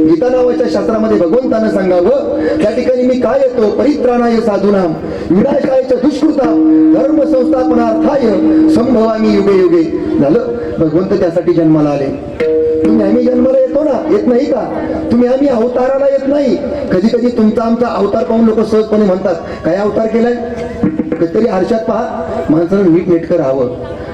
S1: गीता नावाच्या शास्त्रामध्ये भगवंतानं सांगावं त्या ठिकाणी मी काय येतो? परित्राणाय साधूनाम विनाशायच्या दुष्कृता धर्म संस्थापनार्थाय संभवामी युगे युगे. झालं, भगवंत त्यासाठी जन्माला आले. तुम्ही आम्ही जन्माला येतो ना, येत नाही का? तुम्ही आम्ही अवताराला येत नाही. कधी कधी तुमचा आमचा अवतार पाहून लोक सहजपणे म्हणतात काय अवतार केलाय? कधीतरी आरशात पहा. माणसानं नीट नेटकं राहावं,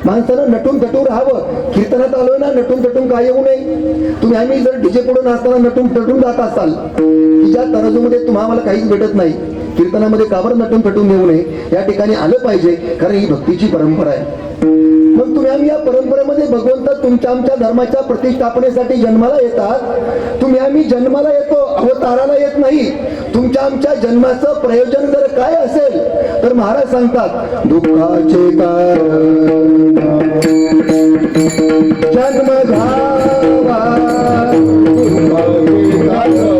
S1: माणसानं नटून थटून राहावं. कीर्तनात आलोय ना, नटून थटून काय येऊ नये. तुम्ही आम्ही जर डीजे पुढून असताना नटून थटून जात असाल की ज्या तराजूमध्ये तुम्हाला काहीच भेटत नाही, कीर्तनामध्ये का बरं नटून थटून येऊ नये? या ठिकाणी आलं पाहिजे, कारण ही भक्तीची परंपरा आहे. मग तुम्ही आम्ही या परंपरेमध्ये भगवंत तुमच्या आमच्या धर्माच्या प्रतिष्ठापनेसाठी जन्माला येतात. तुम्ही आम्ही जन्माला येतो, अवताराला येत नाही. तुमच्या आमच्या जन्माचं प्रयोजन जर काय असेल तर महाराज सांगतात दुःखाचे कारण जन्म घ्यावा, दुःखाचे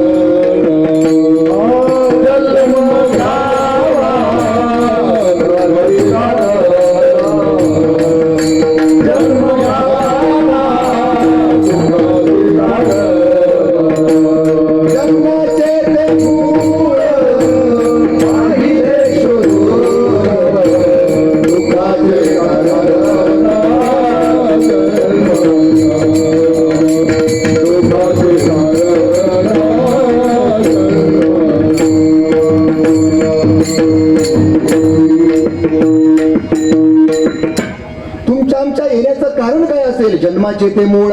S1: कारण जन्माचे ते मूळ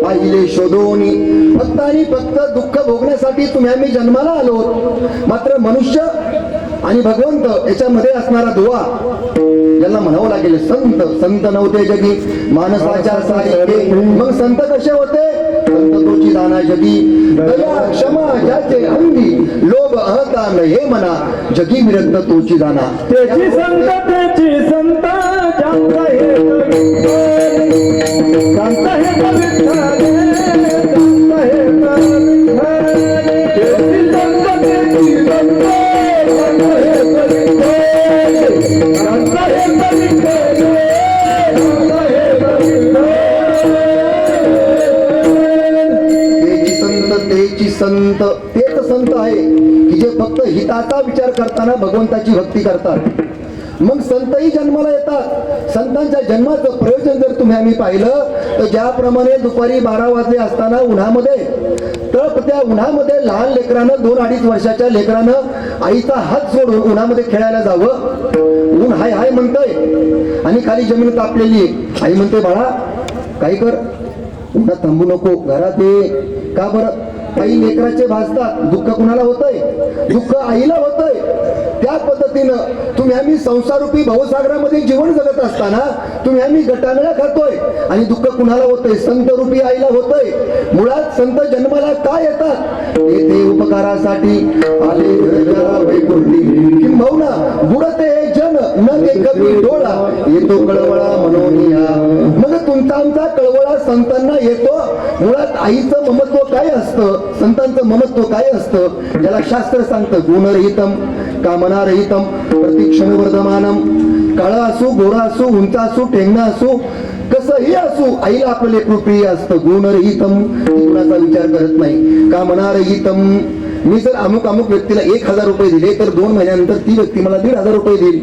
S1: पाहिले शोधोनी. फक्त आणि फक्त दुःख भोगण्यासाठी तुम्ही आम्ही जन्माला आलो. मात्र मनुष्य आणि भगवंत याच्यामध्ये असणारा दुवा ज्यांना म्हणावं लागेल संत. संत नव्हते जगी माणसाच्या सारखे, मग संत कसे होते? संत तोची दाना जगी दया क्षमा ज्याचे अंगी, लोभ अहंता हे म्हणा जगी विरक्त तोची दाना.
S3: त्याची संत ज्यांचा हे
S1: आहे की जे फक्त हिताचा विचार करताना भगवंताची भक्ती करतात. मग संतही जन्माला येतात. संतांच्या जन्माचं प्रयोजन जर तुम्ही आम्ही पाहिलं तर ज्याप्रमाणे दुपारी 12 वाजले असताना उन्हामध्ये तळपत्या उन्हामध्ये लहान लेकरानं 2-2.5 वर्षाच्या लेकरानं आईचा हात सोडून उन्हामध्ये खेळायला जावं. ऊन हाय हाय म्हणतंय आणि खाली जमीन तापलेली आहे. आई म्हणते बाळा काय कर, उन्हात थांबू नको, घरात ये. का बरं? आई लेकराचे भासतात. दुःख कुणाला होतंय? दुःख आईला होतंय. त्या पद्धतीनं तुम्ही आम्ही संसारूपी भवसागरामध्ये जीवन जगत असताना तुम्ही आम्ही गटांगळ्या खातोय आणि दुःख कुणाला होतंय? संतरूपी आईला होतंय. मुळात संत जन्माला काय येतात? येथे उपकारासाठी आले जरा वैकुंठी किंबहुना बुडते हे जन न देखवी डोळा येतो कळवळा मनोनिया. मग तुमचा आमचा कळवळा संतांना येतो. मुळात आईचं ममत्व काय असतं? संतांचं ममत्व काय असतं? ज्याला शास्त्र सांगतं गुणरहितम कामनारहितम प्रतिक्षण वर्धमानम. काळा असू, गोरा असू, उंच असू, टेंगणा असू, कसंही असू, आईला आपलं लेकरू प्रिय असतं. गुणरहितम, कुणाचा विचार करत नाही. कामनारहितम, मी जर अमुक अमुक व्यक्तीला 1,000 रुपये दिले तर 2 महिन्यानंतर ती व्यक्ती मला 1,500 रुपये देईल,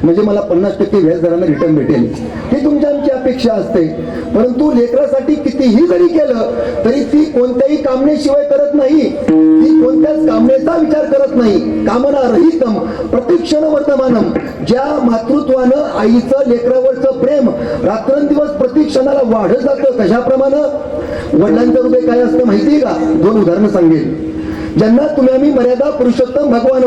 S1: म्हणजे मला 50% व्याज दराने रिटर्न भेटेल. ही तुमच्या आमची अपेक्षा असते. परंतु लेकरासाठी कितीही जरी केलं तरी ती कोणत्याही कामनेशिवाय करत नाही. ती कोणत्याच कामनेचा विचार करत नाही. कामना रहितम प्रतिक्षण वर्तमानम. ज्या मातृत्वानं आईचं लेकरावरचं प्रेम रात्रंदिवस प्रतिक्षणाला वाढत जातं, कशाप्रमाणे? वडिलांचं हृदय काय असतं माहितीये का? 2 उदाहरणं सांगेल. ज्यांना तुम्ही आम्ही मर्यादा पुरुषोत्तम भगवान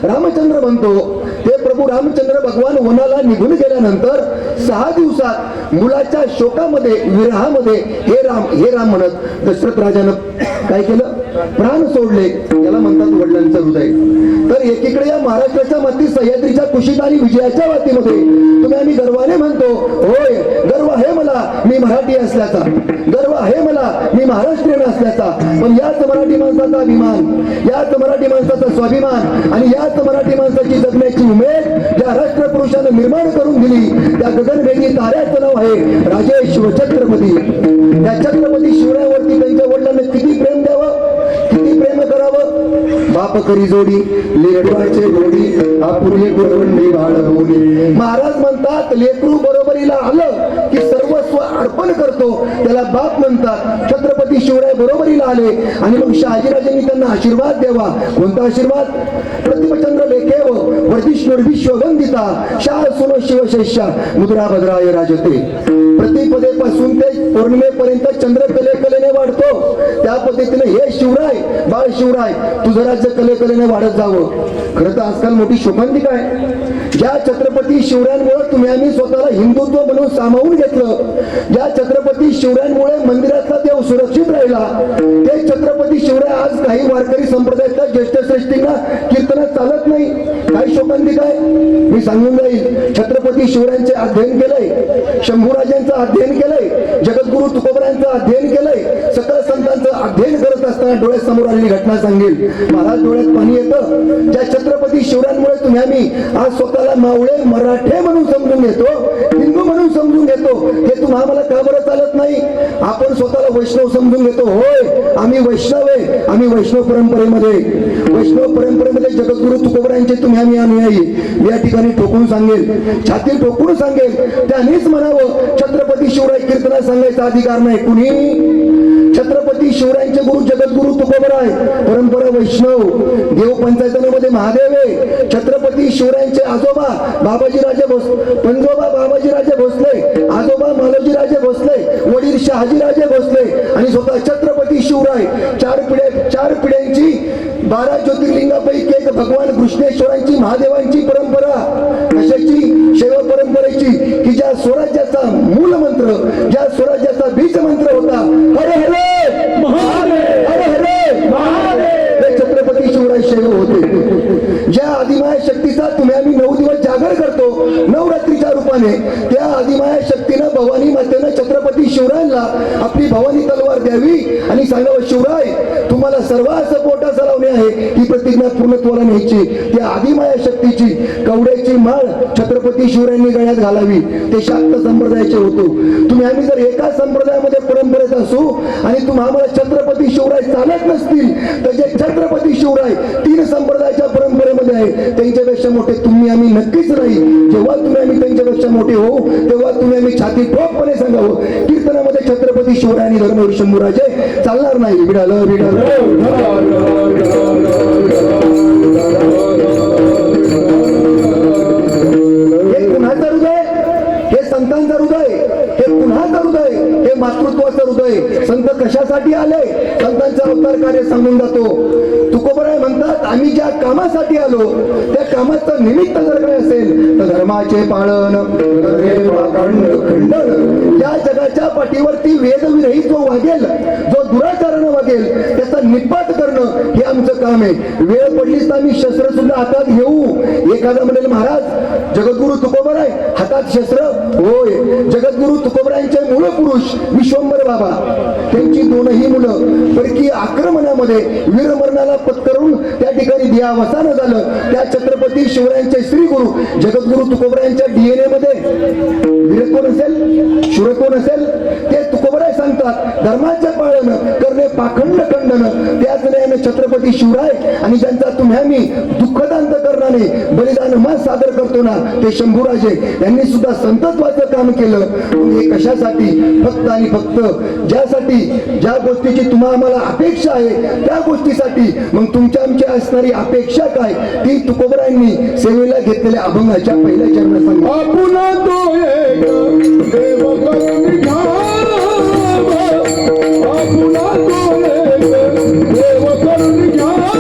S1: रामचंद्र म्हणतो, ते प्रभू रामचंद्र भगवान वनाला निघून गेल्यानंतर 6 दिवसात मुलाच्या शोकामध्ये विरहामध्ये हे राम म्हणत दशरथ राजानं काय केलं? प्राण सोडले. याला म्हणतात वडिलांचं हृदय. तर एकीकडे या महाराष्ट्राच्या माती सह्याद्रीच्या कुशीत आणि विजयाच्या मातीमध्ये तुम्ही आम्ही गर्वाने म्हणतो, होय गर्व आहे मला मी मराठी असल्याचा, गर्व आहे मला मी महाराष्ट्रीयन असल्याचा. पण याच मराठी माणसाचा अभिमान, याच मराठी माणसाचा स्वाभिमान आणि याच मराठी माणसाची जगण्याची उमेद ज्या राष्ट्रपुरुषानं निर्माण करून दिली त्या गगनभेदी ताऱ्याचं नाव आहे राजे शिवछत्रपती. त्या छत्रपती शिवरायावरती त्यांच्या वडिलांनी किती प्रेम द्यावं, किती प्रेम करावं. बाप करी जोडी लेकराचे गोडी आपुले गुरवंडी बाळगोडी. महाराज म्हणतात लेकरू बरोबरीला आलं की सर्वस्व अर्पण करतो, त्याला बाप म्हणतात. छत्रपती शिवराय बरोबरीला आले आणि मग शहाजीराजांनी त्यांना आशीर्वाद द्यावा. कोणता आशीर्वाद? प्रतिमचंद्र लेखेव वर्धिष्णुर विश्ववंदिता शाह सुनो शिवशेषा मुद्रा भद्राय राजते. प्रतिपदेपासून ते पौर्णिमेपर्यंत चंद्र कलेने वाढतो. त्या पद्धतीने हे शिवराय बाळ शिवराय तुझं राज्य कलेने वाढत जावं. खरं तर आजकाल मोठी शोकांतिका आहे. ज्या छत्रपती शिवरायांमुळे तुम्ही आम्ही स्वतःला हिंदुत्व म्हणून सामावून घेतलं, ज्या छत्रपती शिवरायांमुळे मंदिरातला देव सुरक्षित राहिला, ते छत्रपती शिवराय आज काही वारकरी संप्रदायातल्या ज्येष्ठ श्रेष्ठींना कीर्तनात चालत नाही. काही शोकांतिका आहे. मी सांगून जाईल. छत्रपती शिवरायांचे अध्ययन केलंय, शंभूराजांचं अध्ययन केलंय, जगद्गुरु तुकोबरायांचं अध्ययन केलंय, सकल संतांचं अध्ययन करत असताना डोळ्यासमोर आलेली घटना सांगेल. महाराज डोळ्यात पाणी येतं. ज्या छत्रपती शिवरायांमुळे तुम्ही आम्ही आज स्वतःला मावळे मराठे म्हणून समजून घेतो, हिंदू म्हणून समजून घेतो, हे तुम्हा आम्हाला का बरं चालत नाही? आपण स्वतःला वैष्णव समजून घेतो. होय आम्ही वैष्णव आहे. आम्ही वैष्णव परंपरेमध्ये जगद्गुरु तुकोबरायांचे तुम्ही आम्ही अनुयायी. या ठिकाणी ठोकून सांगेल, छाती ठोकून सांगेल, त्यांनीच म्हणावं छत्रपती शिवराय कीर्तना सांगायचा अधिकार नाही कुणी. छत्रपती शिवरायांचे गुरु जगद्गुरु तुकोबराय, परंपरा वैष्णव. देव पंचायतनामध्ये महादेव आहे. छत्रपती शिवरायांचे आजोबा बाबाजीराजे भोसले, पंजोबा बाबाजीराजे भोसले, आजोबा मालोजीराजे भोसले, वडील शहाजीराजे भोसले आणि स्वतः छत्रपती शिवराय. 4 पिढ्यांची 12 ज्योतिर्लिंगापैकी एक भगवान कृष्णेश्वरांची महादेवांची परंपरा. कशाची? शैव परंपरेची, की ज्या स्वराज्याचा मूल मंत्र, ज्या स्वराज्याचा बीज मंत्र होता हरे हरे महादेव, हरे हरे महादेव, हे छत्रपती शिवराय शैव होते. ज्या आदिमाया शक्तीचा तुम्ही आम्ही 9 दिवस जागर करतो नवरात्रीच्या रूपाने, त्या आदिमाया शक्तीनं भवानी मातेनं छत्रपती शिवरायांना आपली भवानी तलवार द्यावी आणि सांगावं शिवराय तुम्हाला सर्वांस पोटासा लावणे आहे. ही प्रतिज्ञा पूर्णत्वाला न्यायची. त्या आदिमाया शक्तीची कवड्याची माळ छत्रपती छत्रपती शिवरायांनी गळ्यात घालावी ते शाक्त संप्रदायाचे होतो. तुम्ही आम्ही जर एका संप्रदायामध्ये परंपरेत असू आणि तुम्हाला छत्रपती शिवराय चालत नसतील तर जे छत्रपती शिवराय 3 संप्रदायाच्या परंपरेमध्ये आहे त्यांच्यापेक्षा मोठे तुम्ही आम्ही नक्कीच नाही. जेव्हा तुम्ही आम्ही त्यांच्यापेक्षा मोठे होऊ तेव्हा तुम्ही आम्ही छाती ठोकपणे सांगावं कीर्तनामध्ये छत्रपती शिवराय आणि धर्मवीर शंभूराजे चालणार नाही. विडालं हे कुणाचं हृदय, हे संतांचं हृदय, हे कुणाचं हृदय, हे मातृत्वाचं हृदय. संत कशासाठी आले संतांचा अवतार कार्य सांगून जातो. तुकोबराय म्हणतात आम्ही ज्या कामासाठी आलो त्या कामाचं निमित्त जर काय असेल तर धर्माचे पालन खंडन. या जगाच्या पाठीवरती वेदविरहित जो वागेल जो दुराचारानं वागेल त्याचा निपात करणं हे आमचं काम आहे. वेळ पडलीच तर आम्ही शस्त्र सुद्धा हातात घेऊ. एखादा म्हणेल महाराज जगद्गुरु तुकोबराय हातात शस्त्र, होय जगद्गुरु तुकोबरायांचे मूळ पुरुष विश्वंभर बाबा त्यांची 2ही मुलं परकीय आक्रमणामध्ये वीरमरणाला पत्करून त्या ठिकाणी देहावसान झालं. त्या छत्रपती शिवरायांचे श्री गुरु जगद्गुरु तुकोबरायांच्या DNA मध्ये वीरत्व नसेल शूरत्व नसेल ते तुकोबराय सांगतात धर्माचे पालन करणे पाखंड खंडन. त्याच न्यायाने छत्रपती शिवराय आणि ज्यांचा तुम्ही आम्ही दुःखदांत करणारे बलिदान मास सादर करतो ना ते शंभूराजे यांनी सुद्धा संतत्वाचं काम केलं. हे कशासाठी? फक्त आणि फक्त ज्यासाठी ज्या गोष्टीची तुम्हा आम्हाला अपेक्षा आहे त्या गोष्टीसाठी. मग तुमच्या आमच्या असणारी अपेक्षा काय ती तुकोबरायांनी सेवेला घेतलेल्या अभंगाच्या पहिल्या चरणात सांगितलं.
S2: आपुला तो एक देव करून घ्यावा, आपुला तो एक देव करून घ्यावा,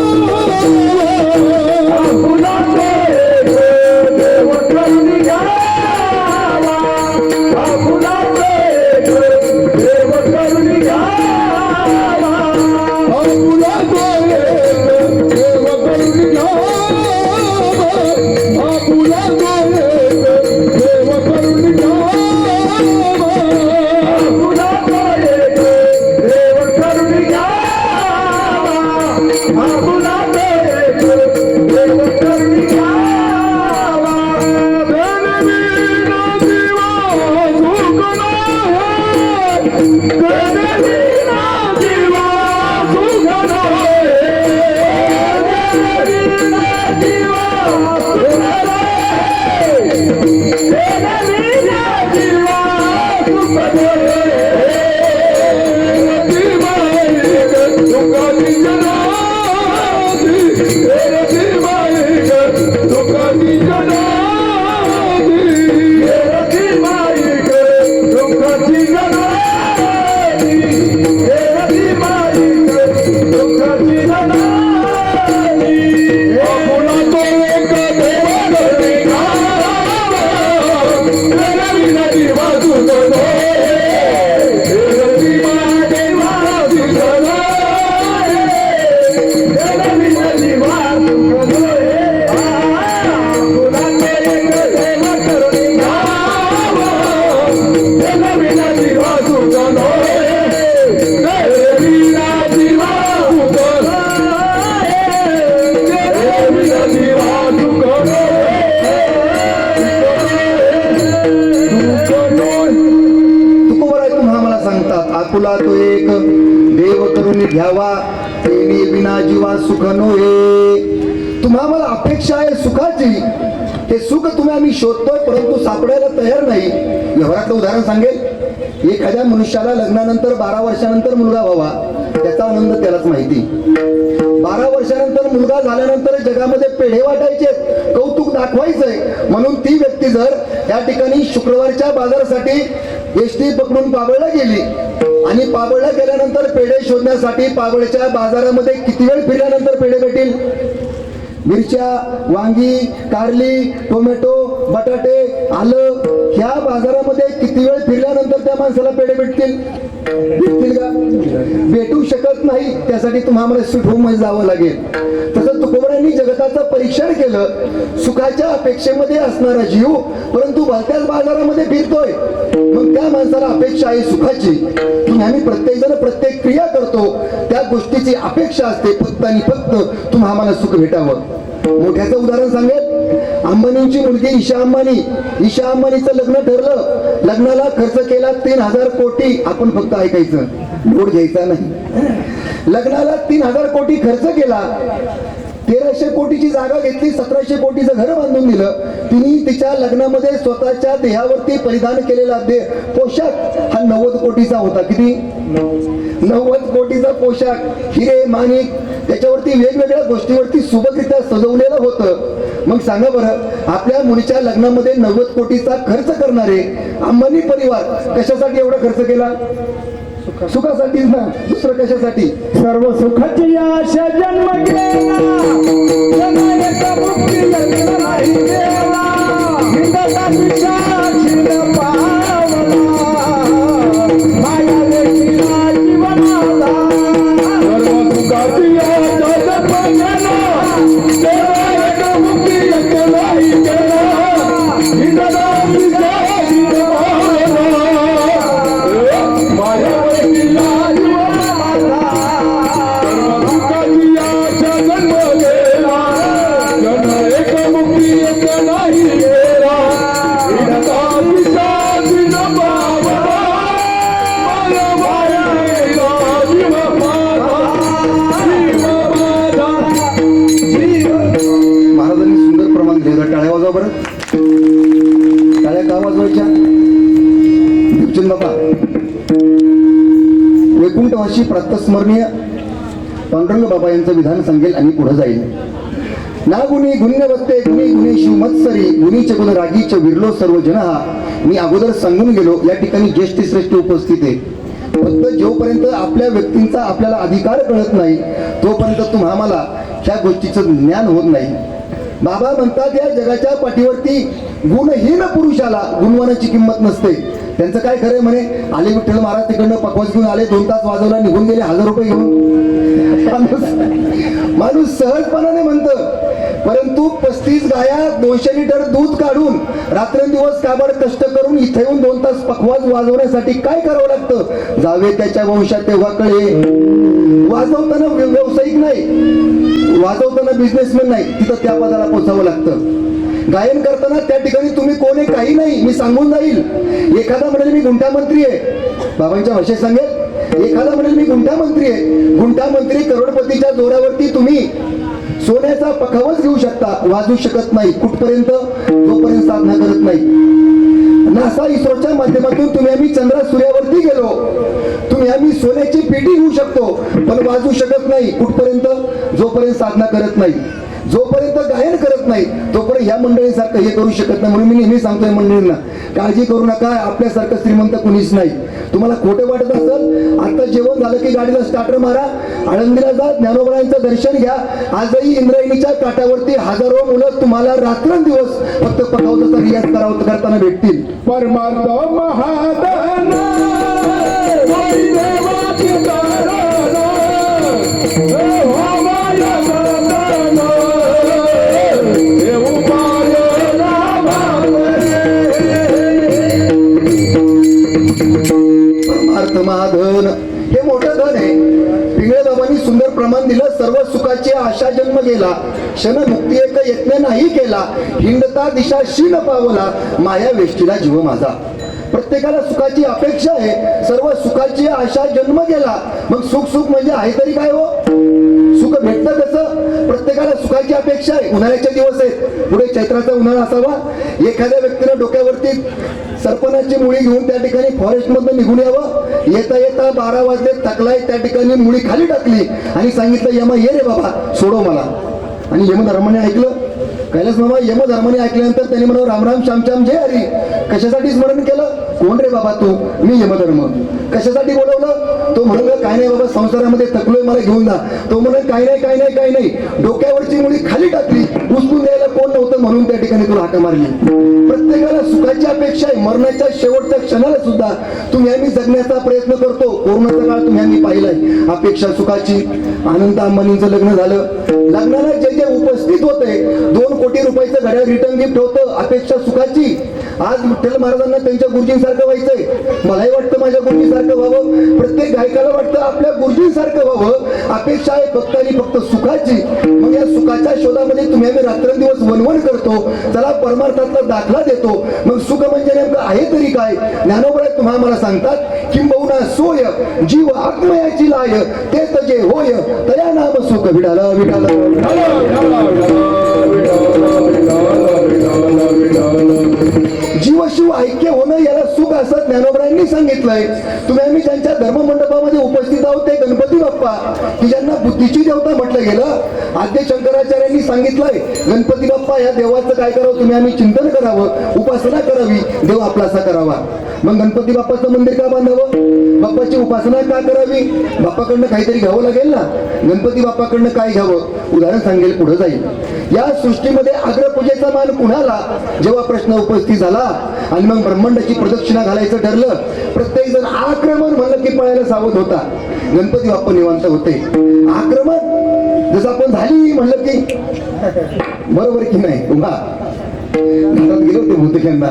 S2: आपुला तो एक देव करून घ्यावा, आपुला तो एक देव करून घ्यावा, आपुला तो एक देव करून घ्यावा, आपुला तो एक देव करून घ्यावा, आपुला तो एक देव करून घ्यावा, आपुला तो एक देव करून घ्यावा. देणवीना जीवा सुख नाही, देणवीना जीवा सुख नाही, देणवीना जीवा सुख नाही, देणवीना जीवा सुख नाही. सुखाची जनादी, तेरची माईक सुखाची जनादी, तेरची माईक सुखाची जनादी, तेरची माईक सुखाची जनादी. आपुला तो एक देव करून घ्यावा, देणवीना जीवा सुख नाही, देणवीना जीवा सुख नाही, देणवीना जीवा सुख नाही. आपुला तो एक देव करून घ्यावा, देणवीना जीवा सुख नाही, देणवीना जीवा सुख नाही, देणवीना जीवा सुख नाही.
S1: तुकोबराय तुम्हा आम्हाला सांगतात आपुला तो एक देव करून घ्यावा तेने विना जीवा सुख नोहे. तुम्हा आम्हाला अपेक्षा आहे सुखाची. ते सुख तुम्ही आम्ही शोधतोय परंतु सापडायला तयार नाही. व्यवहारातलं उदाहरण सांगेल. एखाद्या मनुष्याला लग्नानंतर 12 वर्षानंतर मुलगा व्हावा त्याचा आनंद त्यालाच माहिती. 12 वर्षानंतर मुलगा झाल्यानंतर जगामध्ये पेढे वाटायचे कौतुक दाखवायचंय म्हणून ती व्यक्ती जर या ठिकाणी शुक्रवारच्या बाजारासाठी एसटी पकडून पाबळला गेली आणि पाबळला गेल्यानंतर पेढे शोधण्यासाठी पाबळच्या बाजारामध्ये किती वेळ फिरल्यानंतर पेढे भेटेल? मिरच्या, वांगी, कारली, टोमॅटो, बटाटे, आलं ह्या बाजारामध्ये किती वेळ फिरल्यानंतर त्या माणसाला पेढे भेटतील का? भेटू शकत नाही. त्यासाठी तुम्हाला सुखोमय जावं लागेल. तसं तुकोबरायांनी जगताचं परीक्षण केलं. सुखाच्या अपेक्षेमध्ये असणारा जीव परंतु भलत्याच बाजारामध्ये फिरतोय. मग त्या माणसाला अपेक्षा आहे सुखाची. तुम्ही आम्ही प्रत्येक जण प्रत्येक क्रिया करतो त्या गोष्टीची अपेक्षा असते फक्त आणि फक्त तुम्हाला सुख भेटावं. मोठ्याचं उदाहरण सांगेल. अंबानींची मुलगी ईशा अंबानीचं लग्न ठरलं. लग्नाला खर्च केला 3,000 कोटी. आपण फक्त ऐकायचं, लोड घ्यायचा नाही. लग्नाला 3,000 कोटी खर्च केला. 1,300 कोटीची जागा घेतली, 1,700 कोटीचं घर बांधून दिलं. तिने तिच्या लग्नामध्ये स्वतःच्या देहावरती परिधान केलेला पोशाख हा 90 कोटीचा होता. किती? 90 कोटीचा पोशाख, हिरे माणिक, त्याच्यावरती वेगवेगळ्या गोष्टीवरती सुबकरित्या सजवलेलं होतं. मग सांगा बरं, आपल्या मुलीच्या लग्नामध्ये 90 कोटीचा खर्च करणारे अंबानी परिवार कशासाठी एवढा खर्च केला? सुखासाठीच ना, दुसरं कशासाठी?
S2: सर्व सुखाची आशा जन्म गेला, जनायचा मुक्ती लग्न नाही गेला, हिंदचा विचार शिर पावला, माया लेकीला जीवनाला. सर्व सुखाची आशा जन्म गेला, जनायचा मुक्ती लग्न नाही गेला, हिंदचा विचार शिर पावला, माया
S1: टाळ्या वाजवा बरं. टाळ्या का वाजवायच्या? भिपचंद बाबा वैकुंठवासी प्रातस्मरणीय पांडुरंग बाबा यांचं विधान सांगेल आणि पुढे जाईल. ना गुणी गुण्यवत्ते गुणी गुणी शिवमत्सरी गुणीचे गुण रागीचे विरलो सर्व जनहा. मी अगोदर सांगून गेलो, या ठिकाणी ज्येष्ठ श्रेष्ठ उपस्थित आहे. फक्त जोपर्यंत आपल्या व्यक्तींचा आपल्याला अधिकार कळत नाही तोपर्यंत तुम्हाला ह्या गोष्टीचं ज्ञान होत नाही. बाबा म्हणतात, या जगाच्या पाठीवरती गुणहीन पुरुषाला गुणवानाची किंमत नसते. त्यांचं काय खरंय म्हणे, आले विठ्ठल महाराज तिकडनं पकवास घेऊन आले, 2 तास वाजवला, निघून गेले 1000 रुपये घेऊन. माणूस सहजपणाने म्हणतं, परंतु 35 गाया 200 लिटर दूध काढून रात्रंदिवस काबाड कष्ट करून इथे येऊन 2 तास पकवास वाजवण्यासाठी काय करावं लागतं? जावे त्याच्या वंशात तेव्हा कळे. वाजवताना व्यावसायिक नाही, वाजवताना बिझनेसमॅन नाही, तिथं त्या पदाला पोचावं लागतं. गायन करताना त्या ठिकाणी तुम्ही कोण आहे काही नाही, मी सांगून जाईल. एखादा म्हणेल मी गुंठा मंत्री आहे, बाबांच्या भाषेत सांगेल. एखादा म्हणेल मी गुंठा मंत्री आहे. गुंठा मंत्री करोडपतीच्या जोरावरती तुम्ही सोन्याचा पखावच घेऊ शकता, वाजू शकत नाही. कुठपर्यंत? जोपर्यंत साधना करत नाही. नासा इस्रोच्या माध्यमातून तुम्ही आम्ही चंद्र सूर्यावरती गेलो, तुम्ही आम्ही सोन्याची पेटी घेऊ शकतो, पण वाजू शकत नाही. कुठपर्यंत? जोपर्यंत साधना करत नाही, जोपर्यंत गायन करत नाही तोपर्यंत ह्या मंडळीसारखं हे करू शकत नाही. म्हणून मी नेहमी सांगतोय मंडळींना, काळजी करू नका, आपल्यासारखं श्रीमंत कुणीच नाही. तुम्हाला खोटं वाटत असेल, आता जेवण झालं की गाडीला स्टार्टर मारा, आळंदीला जा, ज्ञानोबांचं दर्शन घ्या. आजही इंद्रायणीच्या काठावरती हजारो मुलं तुम्हाला रात्रंदिवस फक्त पकावचा रियाज करताना भेटतील.
S2: परमार्थ महादान
S1: महाधन हे मोठं धन आहे. पिंगळे बाबांनी सुंदर प्रमाण दिलं. सर्व सुखाची आशा जन्म गेला, क्षण मुक्ती एक यत्न नाही केला, हिंडता दिशा शीन पावला, माया वेष्टीला जीव माझा. प्रत्येकाला सुखाची अपेक्षा आहे, सर्व सुखाची आशा जन्म गेला. मग सुख म्हणजे आहे तरी काय हो? सुख भेटतं कसं? प्रत्येकाला सुखाची अपेक्षा आहे. उन्हाळ्याचे दिवस आहेत, पुढे चैत्राचा उन्हाळा असावा. एखाद्या व्यक्तीनं डोक्यावरती सरपणाची मुळी घेऊन त्या ठिकाणी फॉरेस्ट मधून निघून यावं. येता येता 12 वाजले, थकलाय, त्या ठिकाणी मुळी खाली टाकली आणि सांगितलं, यमा ये रे बाबा, सोडव मला. आणि यमधर्माने ऐकलं. कैलास मामा यमधर्माने ऐकल्यानंतर त्याने म्हणून राम राम श्याम श्याम जय हरी. कशासाठी स्मरण केलं? कोण रे बाबा तू? मी यमधर्म. कशासाठी बोलवलं? तो म्हणून काय नाही बाबा, संसारामध्ये थकलोय, मला घेऊन जा. तो म्हणून काय नाही, डोक्यावरची मुळी खाली टाकली, उचलून द्यायला कोण नव्हतं म्हणून त्या ठिकाणी तुला हाका मारली. प्रत्येकाला सुखाची अपेक्षा आहे. मरणाच्या शेवटच्या क्षणाला सुद्धा तुम्ही आम्ही जगण्याचा प्रयत्न करतो. कोरोनाचा काळ तुम्ही आम्ही पाहिलाय. अपेक्षा सुखाची. आनंद अंबानींचं लग्न झालं, लग्नाला जे जे उपस्थित होते 2 कोटी रुपयाचं घड्याळ रिटर्न गिफ्ट होतं अपेक्षा सुखाची. आज विठ्ठल महाराजांना त्यांच्या गुरुजींसारखं व्हायचंय. मलाही वाटतं माझ्या गुरुजींसारखं व्हावं. प्रत्येक गायकाला वाटतं आपल्या गुरुजींसारखं व्हावं. अपेक्षा आहे फक्त आणि फक्त सुखाची. मग या सुखाच्या शोधामध्ये तुम्ही आम्ही रात्रंदिवस वनवन करतो. चला परमार्थातला दाखला देतो. मग सुख म्हणजे नेमकं आहे तरी काय? ज्ञानोबराय तुम्हा मला सांगतात किंबहुना सोय जीव आत्मयाची लाय ते तजे होय तया नाम सुख विठाला विठाला. जीवशिव ऐक्य होणं याला सुख असं ज्ञानोबरायांनी सांगितलंय. तुम्ही आम्ही ज्यांच्या धर्ममंडपामध्ये उपस्थित आहोत ते गणपती बाप्पा की ज्यांना बुद्धीची देवता म्हटलं गेलं. आद्य शंकराचार्यांनी सांगितलंय गणपती बाप्पा या देवाचं काय करावं तुम्ही आम्ही चिंतन करावं, उपासना करावी, देव आपलासा करावा. मग गणपती बाप्पाचं मंदिर का बांधावं? बाप्पाची उपासना का करावी? बाप्पाकडनं काहीतरी घ्यावं लागेल ना. गणपती बाप्पाकडनं काय घ्यावं उदाहरण सांगेल पुढे जाईल. या सृष्टीमध्ये अग्रपूजेचा मान कुणाला जेव्हा प्रश्न उपस्थित झाला आणि मग ब्रह्मांडाची प्रदक्षिणा घालायचं ठरलं. प्रत्येक जण आक्रमण म्हणलं की पळायला सावध होता. गणपती बाप्पा निवांत होते. आक्रमण जसं आपण झाली म्हणलं की बरोबर की नाही उभा घरात गेलो ते भूतक्यांना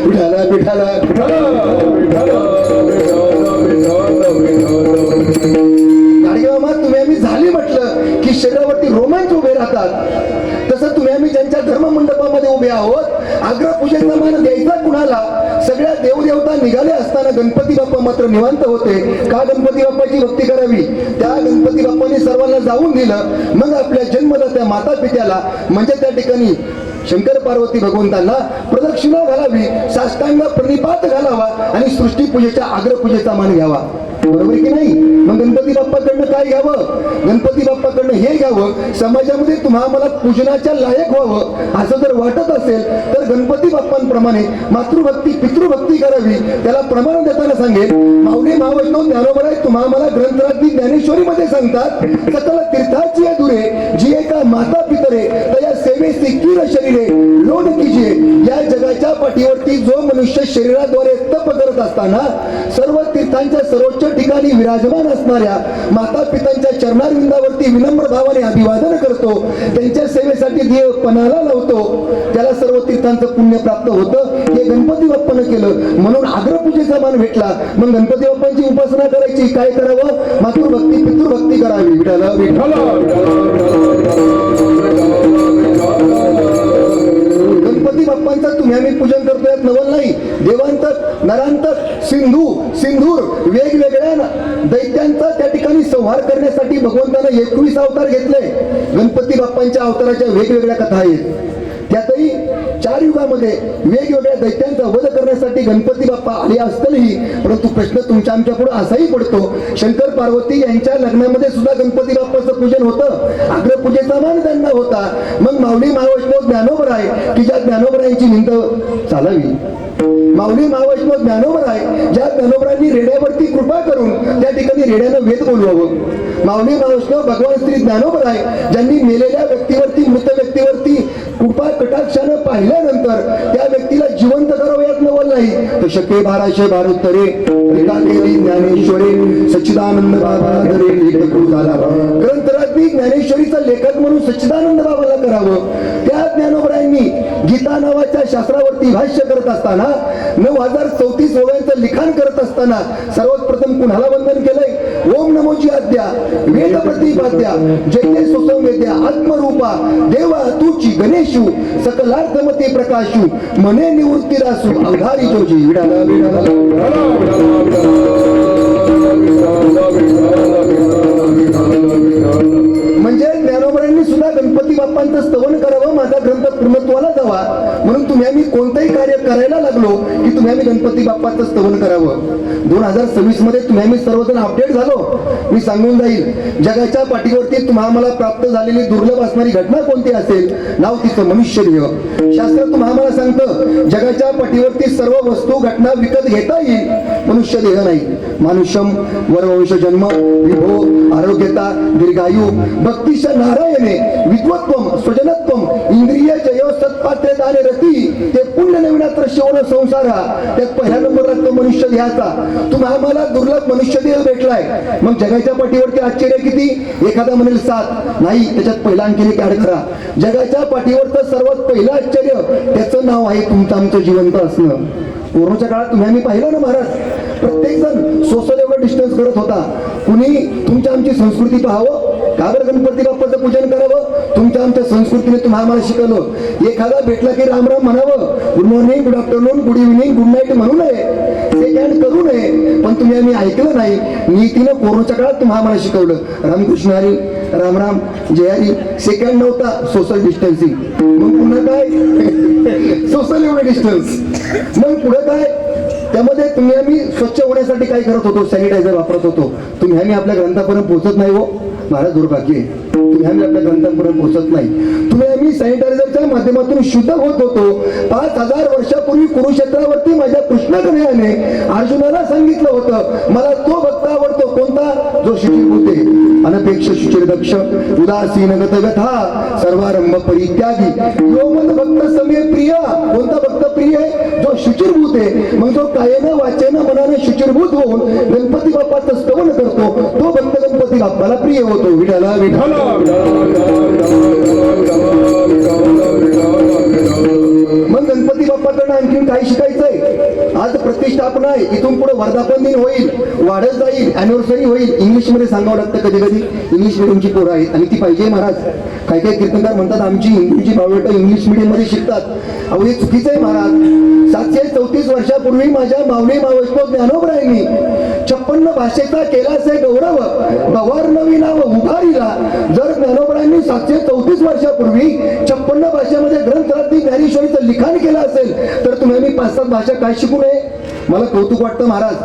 S1: विठाला विठाला गाडगेबाबा तुम्ही आम्ही झाली म्हटलं की शरीरावरती रोमांच उभे राहतात. तसं तुम्ही आम्ही ज्यांच्या धर्ममंडपामध्ये उभे आहोत अग्रपूजेचा मान द्यायचा कुणाला? सगळ्या देवदेवता निघाले असताना गणपती बाप्पा मात्र निवांत होते. का? गणपती बाप्पाची भक्ती करावी. त्या गणपती बाप्पांनी सर्वांना जाऊन दिलं. मग आपल्या जन्मदात्या माता पित्याला म्हणजे त्या ठिकाणी शंकर पार्वती भगवंतांना प्रदक्षिणा घालावी, साष्टांग प्रणिपात घालावा आणि सृष्टी पूजेच्या अग्रपूजेचा मान घ्यावा. बरोबर की नाही? मग गणपती बाप्पाकडनं काय घ्यावं? गणपती बाप्पाकडनं हे घ्यावं समाजामध्ये तुम्हा मला पूजनाच्या लायक व्हावं असं जर वाटत असेल तर गणपती बाप्पांप्रमाणे मातृभक्ती पितृभक्ती करावी. त्याला प्रमाण देताना सांगेल माऊली महावैष्णव ज्ञानोबराय तुम्हा मला ग्रंथराज्ञी ज्ञानेश्वरीमध्ये सांगतात सकल तीर्थाची दुरे जी एका माता पितरे तया सेवेसी कीर शरीरे लोन कीजिए. या जगाच्या पाठीवरती जो मनुष्य शरीराद्वारे तप करत असताना सर्व तीर्थांच्या सर्वोच्च ठिकाणी विराजमान असणाऱ्या माता पितांच्या चरणारविंदावरती विनम्र भावाने अभिवादन करतो, त्यांच्या सेवेसाठी देव पणाला लावतो, त्याला सर्व तीर्थांचं पुण्य प्राप्त होतं. हे गणपती बाप्पानं केलं म्हणून अग्रपूजेचा मान भेटला. मग गणपती बाप्पांची उपासना करायची. काय करावं? मातृभक्ती पितृभक्ती करावी. विठाला विठाला गणपती बाप्पांचं तुम्ही आम्ही पूजन करतोय नवल नाही. देवांतक नरांतक सिंधू सिंधूर वेगवेगळ्या दैत्यांचा त्या ठिकाणी संहार करण्यासाठी भगवंतानं 21 अवतार घेतले. गणपती बाप्पांच्या अवताराच्या वेगवेगळ्या कथा आहेत. त्यातही 4 युगामध्ये वेगवेगळ्या दैत्यांचा वध करण्यासाठी गणपती बाप्पा आले असतानाही परंतु प्रश्न तुमच्या आमच्या पुढे असाही पडतो शंकर पार्वती यांच्या लग्नामध्ये सुद्धा गणपती बाप्पाचं पूजन होतं. अग्रपूजेचा मान त्यांना होता. मग माऊली महावैष्णव ज्ञानोबराय की ज्या ज्ञानोबरायांची भिंत चालावी. माऊली महावैष्णव ज्ञानोबराय ज्या ज्ञानोबरायांनी रेड्यावरती कृपा करून त्या ठिकाणी रेड्यानं वेद बोलवावं. माऊली महावैष्णव भगवान श्री ज्ञानोबराय ज्यांनी मेलेल्या व्यक्तीवरती मृत व्यक्तीवरती कृपा कटाक्षानं पाहिल्यानंतर त्या व्यक्तीला जिवंत करावं यात नवल नाही. तर शके 1212 ज्ञानेश्वरे सच्चिदानंद बाबा धरे लेखक झाला. ग्रंथराज्ञी ज्ञानेश्वरीचं लेखक म्हणून सच्चिदानंद बाबाला करावं. त्या ज्ञानोबरायांनी गीता नावाच्या शास्त्रावरती भाष्य करत असताना 9034 ओव्यांचं लिखाण करत असताना सर्वात प्रथम कुणाला वंदन केलंय? ओम नमोची आद्या वेद प्रतिपाद्या जय सुसंवेद्या आत्मरूपा देवा तुची गणेशू सकलार्थमते प्रकाशू मने निवृत्ती रासू अवधारी जोजी. विडाला म्हणजे ज्ञानोबरांनी सुद्धा गणपती बाप्पांचं स्तवन करावं. माझा ग्रंथ पूर्णत्वाला जावा म्हणून तुम्ही आम्ही कोणतंही कार्य करायला लागलो की तुम्ही आम्ही गणपती बाप्पाचं स्तवन करावं. 2026 मध्ये तुम्ही आम्ही सर्वजण अपडेट झालो. मी सांगून जाईल जगाच्या पाठीवरती तुम्हाला मला प्राप्त झालेली दुर्लभ असणारी घटना कोणती असेल? नाव तिचं मनुष्यदेह. शास्त्र तुम्हाला सांगतं जगाच्या पाठीवरती सर्व वस्तू घटना विकत घेता येईल, मनुष्यदेह नाही. मानुषम वरवंश जन्म विभो आरोग्यता दीर्घायू भक्तिश नारायणे विद्वत्वम स्वजनत्वम इंद्रिय जयो सत्पात्रे दाने रती ते पुण्य नविनात्र शिवण संसारा. त्यात पहिला नंबर लागतो मनुष्य देहाचा तुम्हा आम्हाला दुर्लभ मनुष्य देह भेटलाय. मग जगाच्या पाठीवरती आश्चर्य किती? एखादा म्हणेल 7, नाही त्याच्यात पहिला आणखी एक ऍड करा. जगाच्या पाठीवरचं सर्वात पहिलं आश्चर्य त्याचं नाव आहे तुमचं आमचं जिवंत असणं. कोरोनाच्या काळात तुम्ही आम्ही पाहिलं ना महाराज, प्रत्येक जण सोशल एवढं डिस्टन्स करत होता. कुणी तुमच्या आमची संस्कृती पाहावं, का बरं गणपती बाप्पाचं पूजन करावं? तुमच्या आमच्या संस्कृतीने तुम्ही आम्हाला शिकवलं. एखादा भेटला की राम राम म्हणावं, good morning, good afternoon, good evening, good night म्हणू नये, सेकंड करू नये. पण तुम्ही आम्ही ऐकलं नाही. नीतीनं कोरोनाच्या काळात तुम्ही आम्हाला शिकवलं. रामकृष्ण हरी, राम राम, जय हरी. सेकंड नव्हता, सोशल डिस्टन्सिंग. मग पुन्हा काय? सोशल एवढं डिस्टन्स. मग पुढे काय? त्यामध्ये तुम्ही आम्ही स्वच्छ होण्यासाठी काय करत होतो? सॅनिटायझर वापरत होतो. तुम्ही आम्ही आपल्या ग्रंथापर्यंत पोहोचत नाही हो महाराज, दुर्भाग्य आहे. तुम्ही आम्ही आपल्या ग्रंथापर्यंत पोहोचत नाही. तुम्ही आम्ही सॅनिटायझरच्या माध्यमातून शुद्ध होत होतो. 5000 वर्षापूर्वी कुरुक्षेत्रावरती माझ्या कृष्णकन्याने अर्जुनाला सांगितलं होतं, मला तो भक्त आवडतो. कोणता? जो शुचिर्भूत आहे, अनपेक्ष शुचिर्दक्ष, उदासीन गतव्यथा, सर्वारंभ परित्यागी, यो मद भक्त समे प्रिय. कोणता भक्त प्रिय आहे? जो शुचिर्भूत आहे. मग जो कायेनं वाचेनं मनाने शुचिर्भूत होऊन गणपती बाप्पाचं स्तवन करतो, तो भक्त गणपती बाप्पाला प्रिय होतो. विठाला विठाला. मग गणपती बाप्पाकडनं आणखीन काय शिकायचंय? आज प्रतिष्ठापना आहे, इथून पुढे वर्धापन दिन होईल, वाढत जाईल, अॅनिव्हर्सरी होईल. इंग्लिश मध्ये सांगावं लागतं कधी कधी. इंग्लिश मिडियमची पोरं आहेत आणि ती पाहिजे महाराज. काही काही कीर्तनकार म्हणतात आमची हिंदूची बावळटं इंग्लिश मिडियम मध्ये शिकतात. अहो हे चुकीचं आहे महाराज. 734 वर्षापूर्वी माझ्या माऊली मावैष्णव ज्ञानोबरायांनी 56 भाषेचा केला से गौरव, गवार नवी नाव उभारीला. जर ज्ञानोबरायांनी 734 वर्षापूर्वी 56 भाषेमध्ये ग्रंथरात्री ज्ञानेश्वरीचं लिखाण केलं असेल, तर तुम्ही आम्ही 5-7 भाषा काय शिकू नये? मला कौतुक वाटतं महाराज.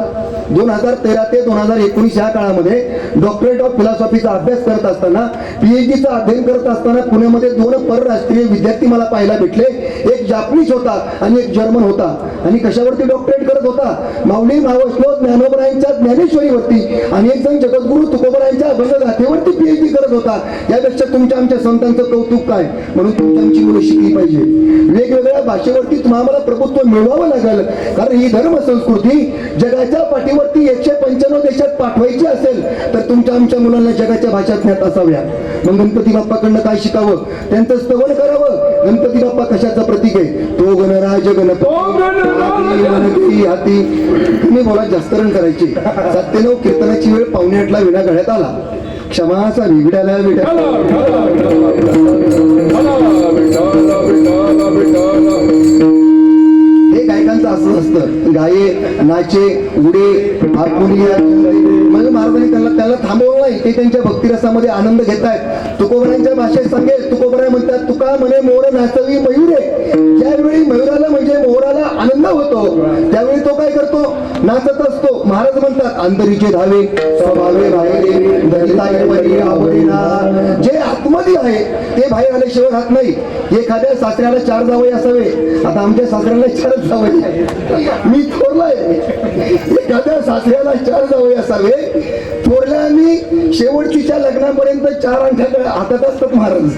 S1: 2013 ते 2019 या काळामध्ये डॉक्टरेट ऑफ फिलॉसॉफीचा अभ्यास करत असताना, PhDचा अध्ययन करत असताना पुण्यामध्ये 2 परराष्ट्रीय विद्यार्थी मला पाहायला भेटले. एक जापनीज होता आणि एक जर्मन होता. आणि कशावरती डॉक्टरेट करत होता? माऊली मावैष्णव ज्ञानोबरायांच्या ज्ञानेश्वरीवरती. आणि एक जण जगद्गुरु तुकोबरायांच्या अभंगगाथेवरती PhD करत होता. यापेक्षा तुमच्या आमच्या संतांचं कौतुक काय? म्हणून तुमची आमची मुलं शिकली पाहिजे. वेगवेगळ्या भाषेवरती तुम्हाला प्रभुत्व मिळवावं लागेल. कारण ही धर्म संस्कृती जगाच्या पाठीवरती 195 देशात पाठवायची असेल, तर तुमच्या आमच्या मुलांना जगाच्या भाषा ज्ञात असाव्या. मग गणपती बाप्पाकडनं काय शिकावं? त्यांचं स्तवन करावं. गणपती बाप्पा कशाचं प्रतीक आहे? तो गणराज गणपती हाती. तुम्ही बोला, जास्त रन करायची. 97 कीर्तनाची वेळ 7:45 विना गळ्यात आला. क्षमाचा विडाला विडा. हे गायकांचं असं असतं, गाये नाचे उडे म्हणजे महाराजांनी त्याला थांबवलं नाही. ते त्यांच्या भक्तिरसामध्ये आनंद घेत आहेत. तुकोबरायांच्या भाषेत सांगेल, तुकोबराय म्हणतात, तुका म्हणे मोर नाचवी मयुरे. ज्यावेळी मयुराला म्हणजे मोराला आनंद होतो, त्यावेळी तो काय करतो? नाचत असतो. महाराज म्हणतात, अंतरीचे धावे स्वभावे बाहेर जे आतमध्ये आहे ते बाहेर आल्याशिवाय राहत नाही. एखाद्या सासऱ्याला 4 जावई असावे. आता आमच्या सासऱ्याला 4 जावई आहे. मी थोरलाय. एखाद्या सासऱ्याला 4 जावई असावे. थोरल्याने शेवटच्या लग्नापर्यंत 4 अंगठ्या हातात असतात महाराज.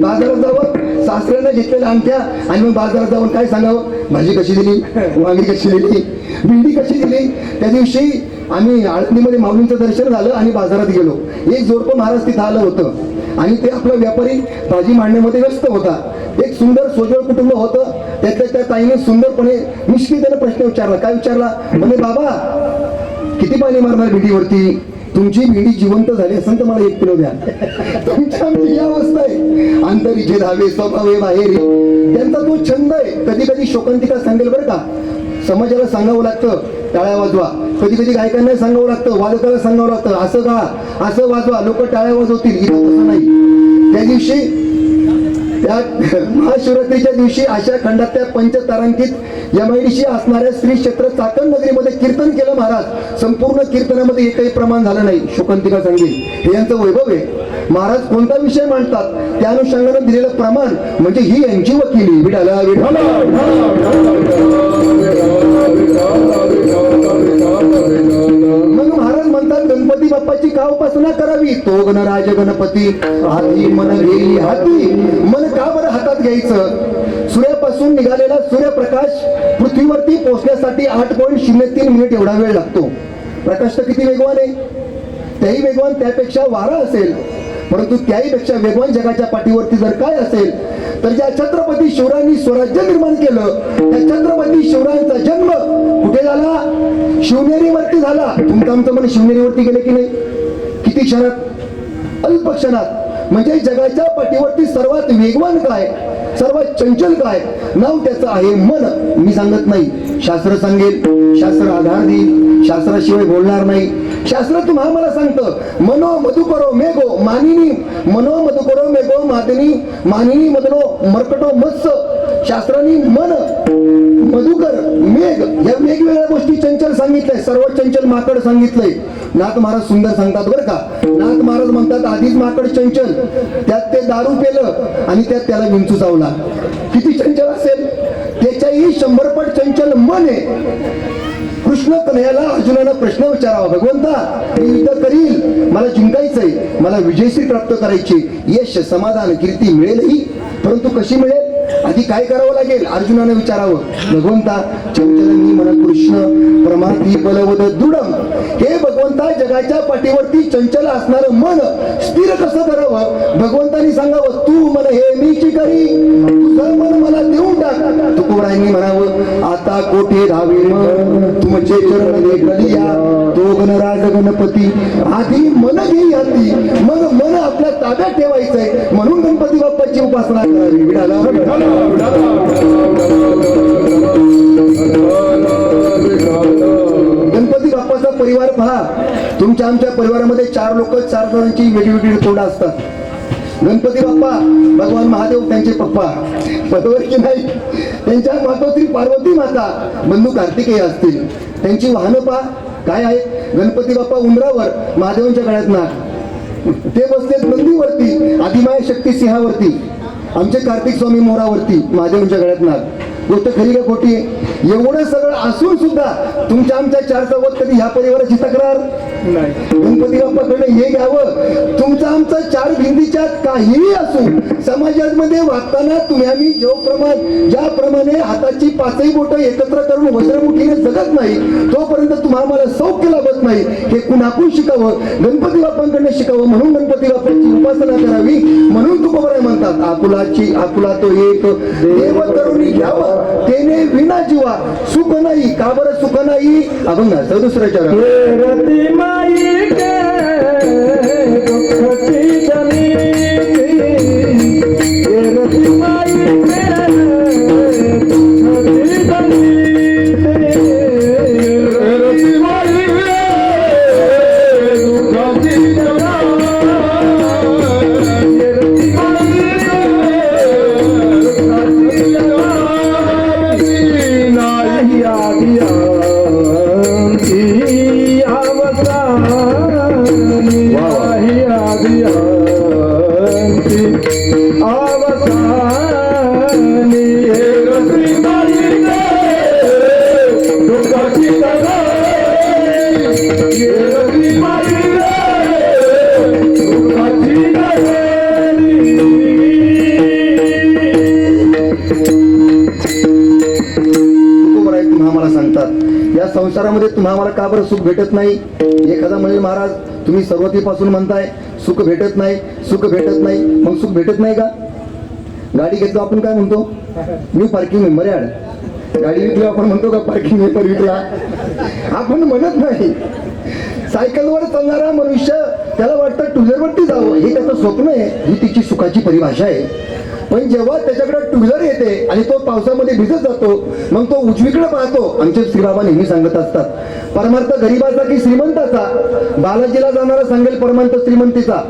S1: बाजारात जावं, सासऱ्याने घेतलेल्या अंगठ्या, आणि मग बाजारात जाऊन काय सांगावं? भाजी कशी दिली, वांगी कशी दिली, भेंडी कशी दिली. त्या दिवशी आम्ही आळंदीमध्ये माऊलींचं दर्शन झालं आणि बाजारात गेलो. एक जोडपं महाराज तिथं आलं होतं आणि ते आपला व्यापारी भाजी मांडण्यामध्ये व्यस्त होता. एक सुंदर सोजवळ कुटुंब होतं. त्यातल्या त्या ताईने सुंदरपणे निष्ठेने प्रश्न विचारला. काय विचारला? म्हणजे बाबा किती पाणी मारणार भेंडीवरती? तुमची भेंडी जिवंत झाली असेल तर मला 1 किलो द्या. तुमच्या ही अवस्था आहे. अंतरीचे धावे स्वभावे बाहेर. त्यांचा तो छंद आहे. कधी कधी शोकांतिका सांगेल बरं का. समाजाला सांगावं लागतं टाळ्या वाजवा. कधी कधी गायकांना सांगावं लागतं, वादकाला सांगावं लागतं, असं गा, असं वाजवा, लोक टाळ्या वाजवतील. इथं तसं नाही. त्या दिवशी त्या महाशिवरात्रीच्या दिवशी अशा खंडातल्या पंचतारांकित MIDC असणाऱ्या श्री क्षेत्र चाकण नगरीमध्ये कीर्तन केलं महाराज. संपूर्ण कीर्तनामध्ये एकही प्रमाण झालं नाही. शोकांतिका सांगेल, हे यांचं वैभव आहे. महाराज कोणता विषय मांडतात त्या अनुषंगाने दिलेलं प्रमाण म्हणजे ही यांची वकिली. विठाला विठाला. मग महाराज म्हणतात, गणपती बाप्पाची का उपासना करावी? तो गणराज गणपती हाती मन घेई हाती. मन का बरं हातात घ्यायचं? सूर्यापासून पासून निघालेला सूर्यप्रकाश पृथ्वीवरती पोहोचण्यासाठी 8.03 मिनिट एवढा वेळ लागतो. प्रकाश तर किती वेगवान आहे, त्याही वेगवान त्यापेक्षा वारा असेल, परंतु त्याही पेक्षा वेगवान जगाच्या पाठीवरती जर काय असेल तर ज्या छत्रपती शिवरायांनी स्वराज्य निर्माण केलं त्या छत्रपती शिवरायांचा जन्म कुठे झाला? शिवनेरीवरती झाला. तुमचं आमचं मन शिवनेरीवरती गेले की नाही? किती क्षणात? अल्प क्षणात. म्हणजे जगाच्या पाठीवरती सर्वात वेगवान काय, सर्वात चंचल काय? नाव त्याचं आहे मन. मी सांगत नाही, शास्त्र सांगेल, शास्त्र आधार देईल, शास्त्राशिवाय बोलणार नाही. शास्त्र तुम्हाला मला सांगतं मनो मधुकरो मेघो मानिनी, मनो मधुकरो मेघो मादिनी मानिनी मदनो मर्कटो मत्स्य. शास्त्रांनी मन, मधुकर, मेघ या वेगवेगळ्या गोष्टी चंचल सांगितलंय. सर्व चंचल माकड सांगितलंय. नाथ महाराज सुंदर सांगतात बरं का. नाथ महाराज म्हणतात आधीच माकड चंचल, त्यात ते दारू पेलं आणि त्यात त्याला विंचू चावला. किती चंचल असेल? त्याच्याही 100 पट चंचल मन आहे. कृष्ण कन्हैयाला अर्जुनानं प्रश्न विचारावा, भगवंता मी युद्ध करील, मला जिंकायचंय, मला विजयश्री प्राप्त करायची, यश समाधान कीर्ती मिळेलही, परंतु कशी मिळेल? आधी काय करावं लागेल? अर्जुनानं विचारावं. भगवंता चंचल मी मन कृष्ण प्रमाती बलवद दृढम. हे भगवंता जगाच्या पाठीवरती चंचल असणारं मन स्थिर कसं करावं? भगवंतानी सांगावं तू मन हे मीची करी, तुझं मन मला देऊन टाक. तुकोबारायांनी म्हणावं आता कोठे राहावे मन तुमचे चरण देखलिया, तो गणराज गणपती आधी मन घेई हाती, मग मन आपल्या ताब्यात ठेवायचंय. म्हणून गणपती बाप्पाची उपासना करावी. विडाला गणपती बाप्पाचा परिवार पहा. तुमच्या आमच्या परिवारामध्ये 4 लोक, 4 जणांची वेगवेगळी तोंड असतात. गणपती बाप्पा भगवान महादेव त्यांचे पप्पा, बरोबर की नाही? त्यांच्या मातोश्री पार्वती माता बंधू कार्तिकेय असतील. त्यांची वाहनं पहा काय आहेत? गणपती बाप्पा उंदरावर, महादेवांच्या गळ्यात नाग. ते बसलेत नंदीवरती, आदिमाय शक्ती सिंहावरती. आमचे कार्तिक स्वामी मोरावरती, महादेवांच्या गळ्यात नाग. गोष्ट खरी का खोटी आहे? एवढं सगळं असून सुद्धा तुमच्या आमच्या 4 चौघात कधी ह्या परिवाराची तक्रार नाही. गणपती बाप्पाकडे हे घ्यावं. तुमचा आमचा 4 भिंतीच्यात काहीही असू, समाजामध्ये वागताना तुम्ही आम्ही ज्याप्रमाणे हाताची 5ही बोटं एकत्र करून वज्रमुठीने जगत नाही, तोपर्यंत तुम्हाला मला सौख्य लाभत नाही. हे कुणाकून शिकावं? गणपती बाप्पांकडे शिकावं. म्हणून गणपती बाप्पाची उपासना करावी. म्हणून तुकोबाराय म्हणतात आपुला तो एक देव करुणी घ्यावा, तेने विना जीवा सुख नाही. का बरं सुख नाही? अभंग दुसऱ्याच्या संसारामध्ये तुम्हाला का बरं सुख भेटत नाही? एखादा म्हणजे महाराज तुम्ही सर्वतीपासून म्हणताय सुख भेटत नाही, सुख भेटत नाही. मग सुख भेटत नाही का? गाडी घेतलो आपण काय म्हणतो? New parking member add. गाडी विकली आपण म्हणतो का पार्किंग मेंबर विकला? आपण म्हणत नाही. सायकलवर चालणारा मनुष्य त्याला वाटतं टू व्हीलरवरती जावं, हे त्याचं स्वप्न आहे, ही तिची सुखाची परिभाषा आहे. पण जेव्हा त्याच्याकडे टू व्हीलर येते आणि तो पावसामध्ये भिजत जातो, मग तो उजवीकडे पाहतो. आमचे श्रीबाबा नेहमी सांगत असतात परमार्थ गरीबाचा की श्रीमंताचा? बालाजीला जाणारा सांगेल परमार्थ श्रीमंतीचा,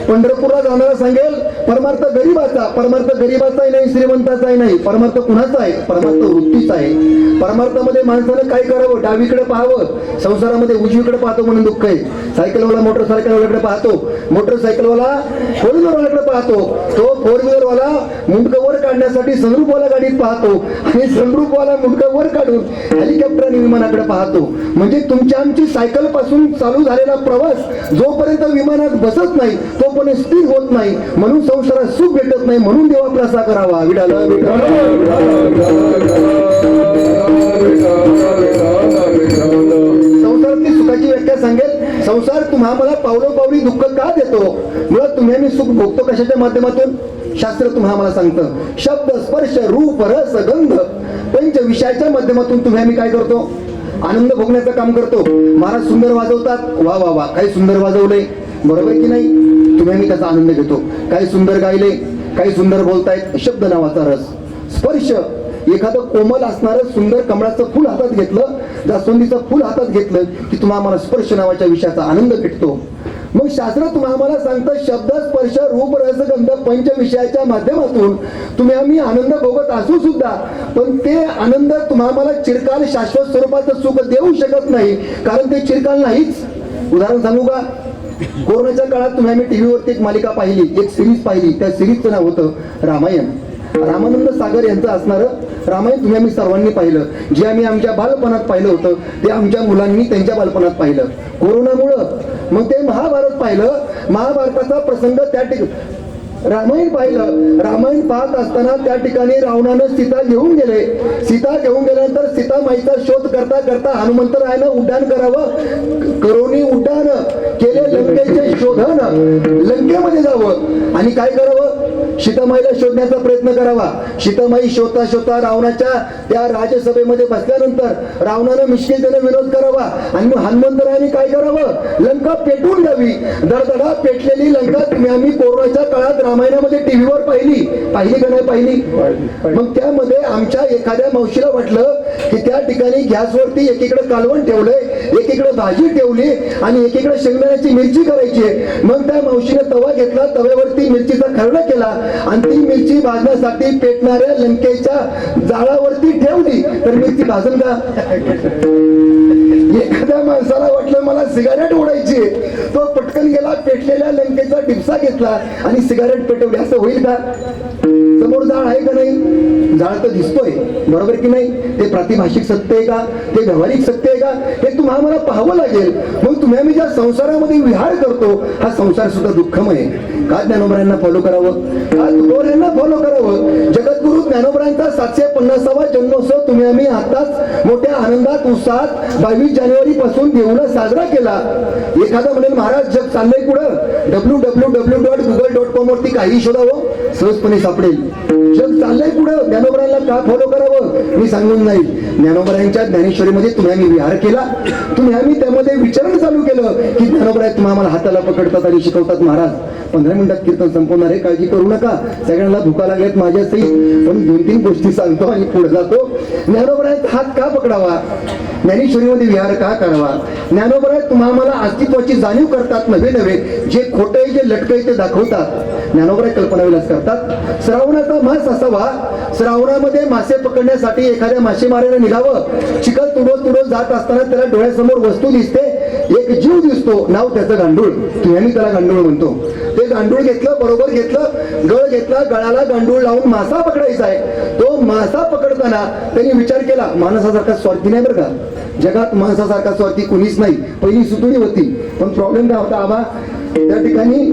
S1: पंढरपूरला जाणारा सांगेल परमार्थ गरीबाचा. परमार्थ गरीबाचाही नाही, श्रीमंताचाही नाही. परमार्थ कुणाचा आहे? परमार्थ वृत्तीचा आहे. परमार्थामध्ये माणसानं काय करावं? डावीकडे पाहावं. संसारामध्ये उजवीकडे पाहतो म्हणून दुःख आहे. सायकलवाला मोटरसायकलवाल्याकडे पाहतो, मोटरसायकलवाला 4 व्हीलरवाल्याकडे पाहतो, तो 4 व्हीलरवाला मुंडकं वर काढण्यासाठी सनरूपवाला गाडीत पाहतो आणि सनरूपवाला मुंडकं वर काढून हेलिकॉप्टर आणि विमानाकडे पाहतो. म्हणजे तुमच्या आमची सायकल पासून चालू झालेला प्रवास जोपर्यंत विमानात बसत नाही तोपर्यंत स्थिर होत नाही. म्हणून संसारात सुख भेटत नाही म्हणून देव आपला असा करावा. विडाला संसारातली सुखाची व्याख्या सांगेल. संसार तुम्हा मला पावलोपावली दुःख का देतो? मुळात तुम्ही आम्ही सुख भोगतो कशाच्या माध्यमातून? शास्त्र तुम्हा मला सांगतं. शब्द स्पर्श रूप रस गंध पंच विषयाच्या माध्यमातून तुम्ही आम्ही काय करतो? आनंद भोगण्याचं काम करतो. महाराज सुंदर वाजवतात, वा वा वा, काही सुंदर वाजवलंय, बरोबर की नाही? तुम्ही आम्ही त्याचा आनंद घेतो. काही सुंदर गायले, काही सुंदर बोलतायत, शब्द नावाचा रस. स्पर्श, एखादं कोमल असणारं सुंदर कमळाचं फुल हातात घेतलं, जास्वंदीचं फुल हातात घेतलं की तुम्हा आम्हाला स्पर्श नावाच्या विषयाचा आनंद भेटतो. मग शास्त्र तुम्हा आम्हाला सांगतं शब्द स्पर्श रूप रस गंध पंच विषयाच्या माध्यमातून तुम्ही आम्ही आनंद भोगत असू सुद्धा, पण ते आनंद तुम्हा आम्हाला चिरकाल शाश्वत स्वरूपाचं सुख देऊ शकत नाही, कारण ते चिरकाल नाहीच. उदाहरण सांगू का? कोरोनाच्या काळात तुम्ही आम्ही टीव्हीवरती एक मालिका पाहिली, एक सिरीज पाहिली. त्या सिरीजचं नाव होतं रामायण. रामानंद सागर यांचं असणारं रामायण तुम्ही आम्ही सर्वांनी पाहिलं. जे आम्ही आमच्या बालपणात पाहिलं होतं ते आमच्या मुलांनी त्यांच्या बालपणात पाहिलं. कोरोनामुळं मग ते महाभारत पाहिलं. महाभारताचा प्रसंग त्या रामायण पाहिलं. रामायण पाहत असताना त्या ठिकाणी रावणानं सीता घेऊन गेले. सीता घेऊन गेल्यानंतर सीता माईचा शोध करता करता हनुमंतरायानं उड्डाण करावं, करोनी उड्डाण केले लंकेचे शोधन, लंकेमध्ये जावं आणि काय करावं? सीतामाईला शोधण्याचा प्रयत्न करावा. सीतामाई शोधता शोधता रावणाच्या त्या राजसभेमध्ये बसल्यानंतर रावणानं मिश्किलतेने विरोध करावा आणि मग हनुमंतरायाने काय करावं? लंका पेटून द्यावी. दडदडा पेटलेली लंका तुम्ही आम्ही कोरोनाच्या काळात रामायणामध्ये टीव्हीवर पाहिली का नाही पाहिली? मग त्यामध्ये आमच्या एखाद्या मावशीला वाटलं की त्या ठिकाणी गॅसवरती एकीकडे कालवण ठेवलंय, एकीकडे भाजी ठेवली आणि एकीकडे शेंगदाण्याची मिरची करायची. मग त्या मावशीने तवा घेतला, तव्यावरती मिरचीचा खरडा केला आणि ती मिरची भाजण्यासाठी पेटणाऱ्या लंकेच्या जाळावरती ठेवली, तर मिरची भाजल का? एखाद्या माणसाला वाटलं मला सिगारेट ओढायची, तो पटकन गेला, पेटलेल्या लंकेचा डिपसा घेतला आणि सिगारेट पेटवली. असं होईल का? समोर जाळ आहे का नाही? जाळ तर दिसतोय, बरोबर की नाही? ते प्रातिभाषिक सत्य आहे का? ते व्यावहारिक सत्य आहे का? हे तुम्हाला मला पाहावं लागेल. मग तुम्ही आम्ही ज्या संसारामध्ये विहार करतो हा संसार सुद्धा दुःखमय आहे. का ज्ञानोबरायांना फॉलो करावं? का तुकोबारायांना फॉलो करावं? जगद्गुरु ज्ञानोबरायांचा 750वा जन्मोत्सव तुम्ही आम्ही आताच मोठ्या आनंदात उत्साहात 22 जानेवारी पासून देऊला साजरा केला. एखादा म्हणेल महाराज जग चाललंय पुढं, www.google.com वरती काही शोधावं, सहजपणे सापडेल. जग चाललंय पुढं, ज्ञानोबरायांना का फॉलो करावं मी सांगून नाही. ज्ञानोबरायांच्या ज्ञानेश्वरीमध्ये तुम्ही आम्ही विहार केला, तुम्ही आम्ही त्यामध्ये विचारण चालू केलं की ज्ञानोबराय तुम्ही आम्हाला हाताला पकडतात आणि शिकवतात. महाराज 15 मिनिटात कीर्तन संपवणार आहे, काळजी करू नका, सगळ्यांना भुका लागल्यात माझ्या सहित, पण 2-3 गोष्टी सांगतो आणि पुढे जातो. ज्ञानोबरायांचा हात का पकडावा? ज्ञानेश्वरीमध्ये विहार का करावा? ज्ञानोबराय तुम्हा आम्हाला अस्तित्वाची जाणीव करतात, नव्हे जे खोटं आहे जे लटकं आहे ते दाखवतात. ज्ञानोबराय कल्पना विलास करतात. श्रावणाचा मास असावा, श्रावणामध्ये मासे पकडण्यासाठी एखाद्या मासेमाऱ्याने निघावं. चिखल तुडवत जात असताना त्याला डोळ्यासमोर वस्तू दिसते, एक जीव दिसतो, नाव त्याचं गांडूळ. तुम्ही त्याला गांडूळ म्हणतो. ते गांडूळ घेतलं, बरोबर घेतलं, गळ घेतला, गळाला गांडूळ लावून मासा पकडायचा आहे. तो मासा पकडताना त्यांनी विचार केला माणसासारखा स्वार्थी नाही बरं का, जगात माणसासारखा स्वार्थी कुणीच नाही. पहिली सुतुळी होती, पण प्रॉब्लेम काय होता आबा, त्या ठिकाणी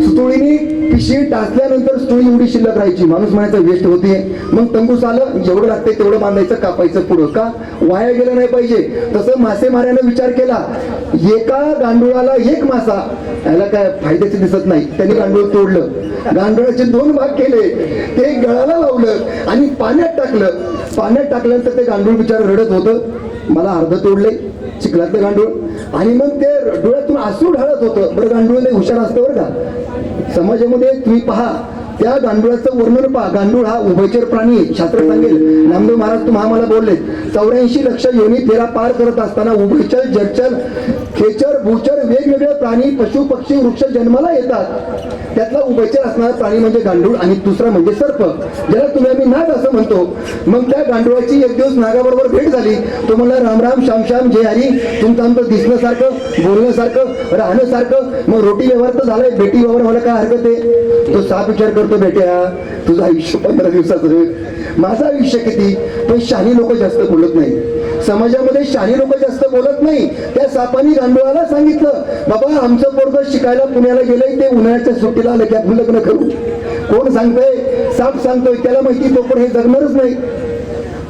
S1: सुतुळीने पिशवी टाचल्यानंतर सुतुळी एवढी शिल्लक राहायची, माणूस म्हणायचा वेस्ट होते. मग तंबूस आलं, जेवढं लागते तेवढं बांधायचं, कापायचं पुढं, का वाया गेलं नाही पाहिजे. तसं मासेमाऱ्यानं विचार केला, एका गांडुळाला एक मासा, याला काय फायद्याचे दिसत नाही, त्यांनी गांडूळ तोडलं, गांडुळाचे 2 भाग केले, ते गळाला लावलं आणि पाण्यात टाकलं. पाण्यात टाकल्यानंतर ते गांडूळ बिचार रडत होतं, मला अर्ध तोडले चिखलातलं गांडूळ, आणि मग ते डोळ्यातून आसू ढाळत होतं. बरं गांडूळ लय हुशार असतं बरं का. समाजामध्ये तुम्ही पहा, त्या गांडुळाचं वर्णन पहा. गांडूळ हा उभयचर प्राणी आहे, शास्त्र सांगेल. नामदेव महाराज तुम्हा आम्हाला बोलले 84 लक्ष योनी फेरा पार करत असताना उभयचर, जलचर, खेचर, भूचर वेगवेगळे प्राणी, पशु पक्षी, वृक्ष जन्माला येतात. त्यातला उभयचर असणारा प्राणी म्हणजे गांडूळ आणि दुसरा म्हणजे सर्प, ज्याला तुम्ही आम्ही नाग असं म्हणतो. मग त्या गांडुळाची एक दिवस नागाबरोबर भेट झाली. तो म्हणला राम राम श्याम श्याम जय हरी, तुमचं आमचं दिसण्यासारखं, बोलण्यासारखं, राहण्यासारखं, मग रोटी व्यवहार तर झालाय, बेटी व्यवहार व्हायला काय हरकत आहे? तो साप विचार करतो, बेट्या तुझं आयुष्य 15 दिवसाचं, माझं आयुष्य किती? पण शहाणी लोक जास्त बोलत नाही. समाजामध्ये शहाणी लोक जास्त बोलत नाही. त्या सापानी गांडुळाला सांगितलं, बाबा आमचं पोरगं शिकायला पुण्याला गेलंय, ते उन्हाळ्याच्या सुट्टीला आलं की आपण लग्न करू. कोण सांगतोय? साप सांगतोय. त्याला माहिती तो पण हे जगणारच नाही.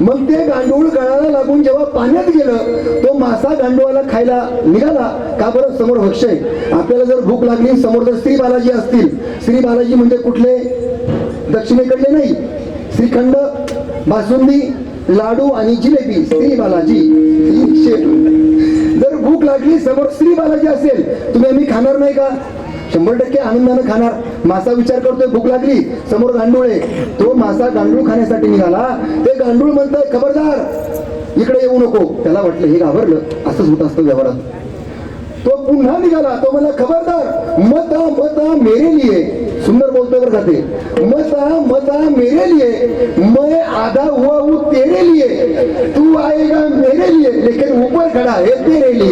S1: मग ते गांडूळ गळाला लागून जेव्हा पाण्यात गेलं, तो मासा गांडुळाला खायला निघाला. का बरं? समोर भक्ष आहे. आपल्याला जर भूक लागली, समोर जर श्री बालाजी असतील, श्री बालाजी म्हणजे कुठले? दक्षिणेकडले नाही. श्रीखंड, बासुंदी, लाडू आणि जिलेबी, श्री बालाजी. जर भूक लागली, समोर श्री बालाजी असेल, तुम्ही आम्ही खाणार नाही का? 100% आनंदानं खाणार. मासा विचार करतोय, भूक लागली, समोर गांडूळ आहे, तो मासा गांडूळ खाण्यासाठी निघाला. ते गांडूळ म्हणतोय, खबरदार इकडे येऊ नको. त्याला वाटलं हे घाबरलं, असंच होत असतं व्यवहारात. तो पुन्हा निघाला, तो म्हणला, खबरदार मत मत मेरे लिए. सुंदर बोलतोय बरं का ते. मत मेरे लिए, मैं आधा हुआ हूँ तेरे लिए, तू आएगा मेरे लिए, लेकिन ऊपर खड़ा है तेरे लिए.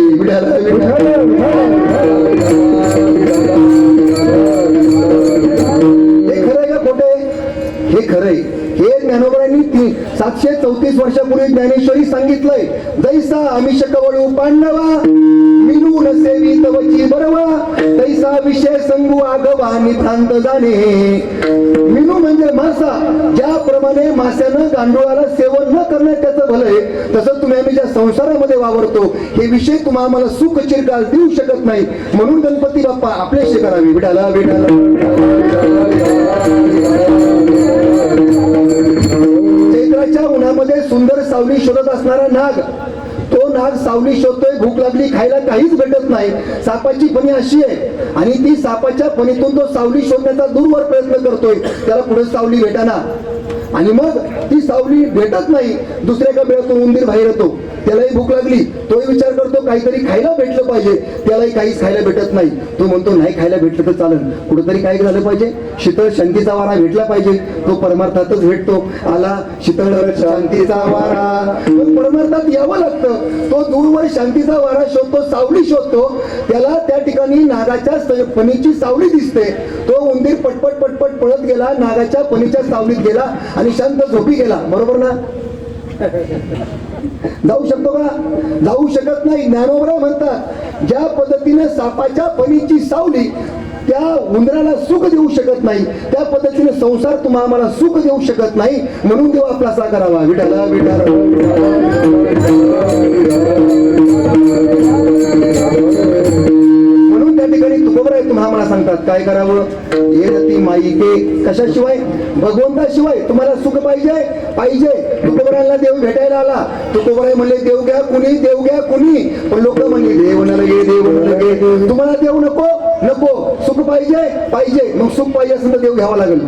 S1: हे खरंय का खोटे? हे खरंय. हे ज्ञानोबरांनी 734 वर्षापूर्वी ज्ञानेश्वरी सांगितलंय. जैसा आमिष कवळू पांडवा, मिनू न सेवी तवची बरवा, तैसा विषय संगू आगवा निभ्रांत जाणे. मिनू म्हणजे मासा. ज्याप्रमाणे मास्यानं गांडुळाला सेवन न करण्यात त्याचं भलंय, तसं तुम्ही आम्ही ज्या संसारामध्ये वावरतो, हे विषय तुम्हाला आम्हाला सुख चिरकाल देऊ शकत नाही. म्हणून गणपती बाप्पा आपल्याशी करावी. विठाला विठाला. चैत्राच्या उन्हामध्ये सुंदर सावली शोधत असणारा नाग, तो नाग सावली शोधतोय, भूक लागली, खायला काहीच भेटत नाही. सापाची फणी अशी आहे आणि ती सापाच्या फणीतून तो सावली शोधण्याचा दूरवर प्रयत्न करतोय. त्याला पुढे सावली भेटाना आणि मग ती सावली भेटत नाही. दुसऱ्या एका वेळातून उंदीर बाहेर येतो, त्यालाही भूक लागली, तोही विचार करतो काहीतरी खायला भेटलं पाहिजे. त्यालाही काहीच खायला भेटत नाही. तो म्हणतो नाही खायला भेटलं तर चालेल, कुठेतरी काय झालं पाहिजे, शीतळ शांतीचा वारा भेटला पाहिजे. तो परमार्थातच भेटतो. आला शीतळ शांतीचा वारा. पण परमार्थात यावं लागतं. तो दूरवर शांतीचा वारा शोधतो, सावली शोधतो. त्याला त्या ठिकाणी नागाच्या फणीची सावली दिसते. तो उंदीर पटपट पटपट पळत गेला, नागाच्या फणीच्या सावलीत गेला आणि शांत झोपी गेला. बरोबर ना? जाऊ शकतो का? जाऊ शकत नाही. ज्ञानोबराव म्हणतात, ज्या पद्धतीने सापाच्या फणीची सावली त्या उंदराला सुख देऊ शकत नाही, त्या पद्धतीने संसार तुम्हाला आम्हाला सुख देऊ शकत नाही. म्हणून देव आपला असा करावा. विठाला विठाला. म्हणून त्या ठिकाणी तुकोबराय तुम्हाला मला सांगतात काय करावं. येरती माईके. कशाशिवाय? भगवंताशिवाय. तुम्हाला सुख पाहिजे पाहिजे. तुकोबरायला देव भेटायला आला. तुकोबराय म्हणले देव घ्या कुणी, देव घ्या कुणी. पण लोक म्हणले देव न लगे, देव न लगे. तुम्हाला देव नको नको, सुख पाहिजे पाहिजे. मग सुख पाहिजे असेल तर देव घ्यावा लागेल.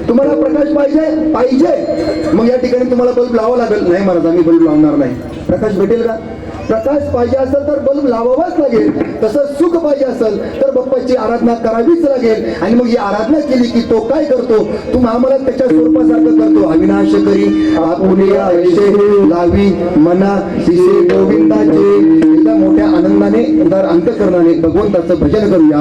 S1: तुम्हाला प्रकाश पाहिजे पाहिजे, मग या ठिकाणी तुम्हाला बल्ब लावावा लागेल. नाही महाराज आम्ही बल्ब लावणार नाही. प्रकाश भेटेल का? प्रकाश पाहिजे असेल तर बल्ब लावावाच लागेल. तसं सुख पाहिजे असेल तर बाप्पाची आराधना करावीच लागेल. आणि मग ही आराधना केली की तो काय करतो, तुम्हा आम्हाला त्याच्या स्वरूपासारखं करतो. अविनाश करी आपुले आयुष्य लावी मना शिसे गोविंदाचे. एकदा मोठ्या आनंदाने उदार अंतकरणाने भगवंताचं भजन करूया.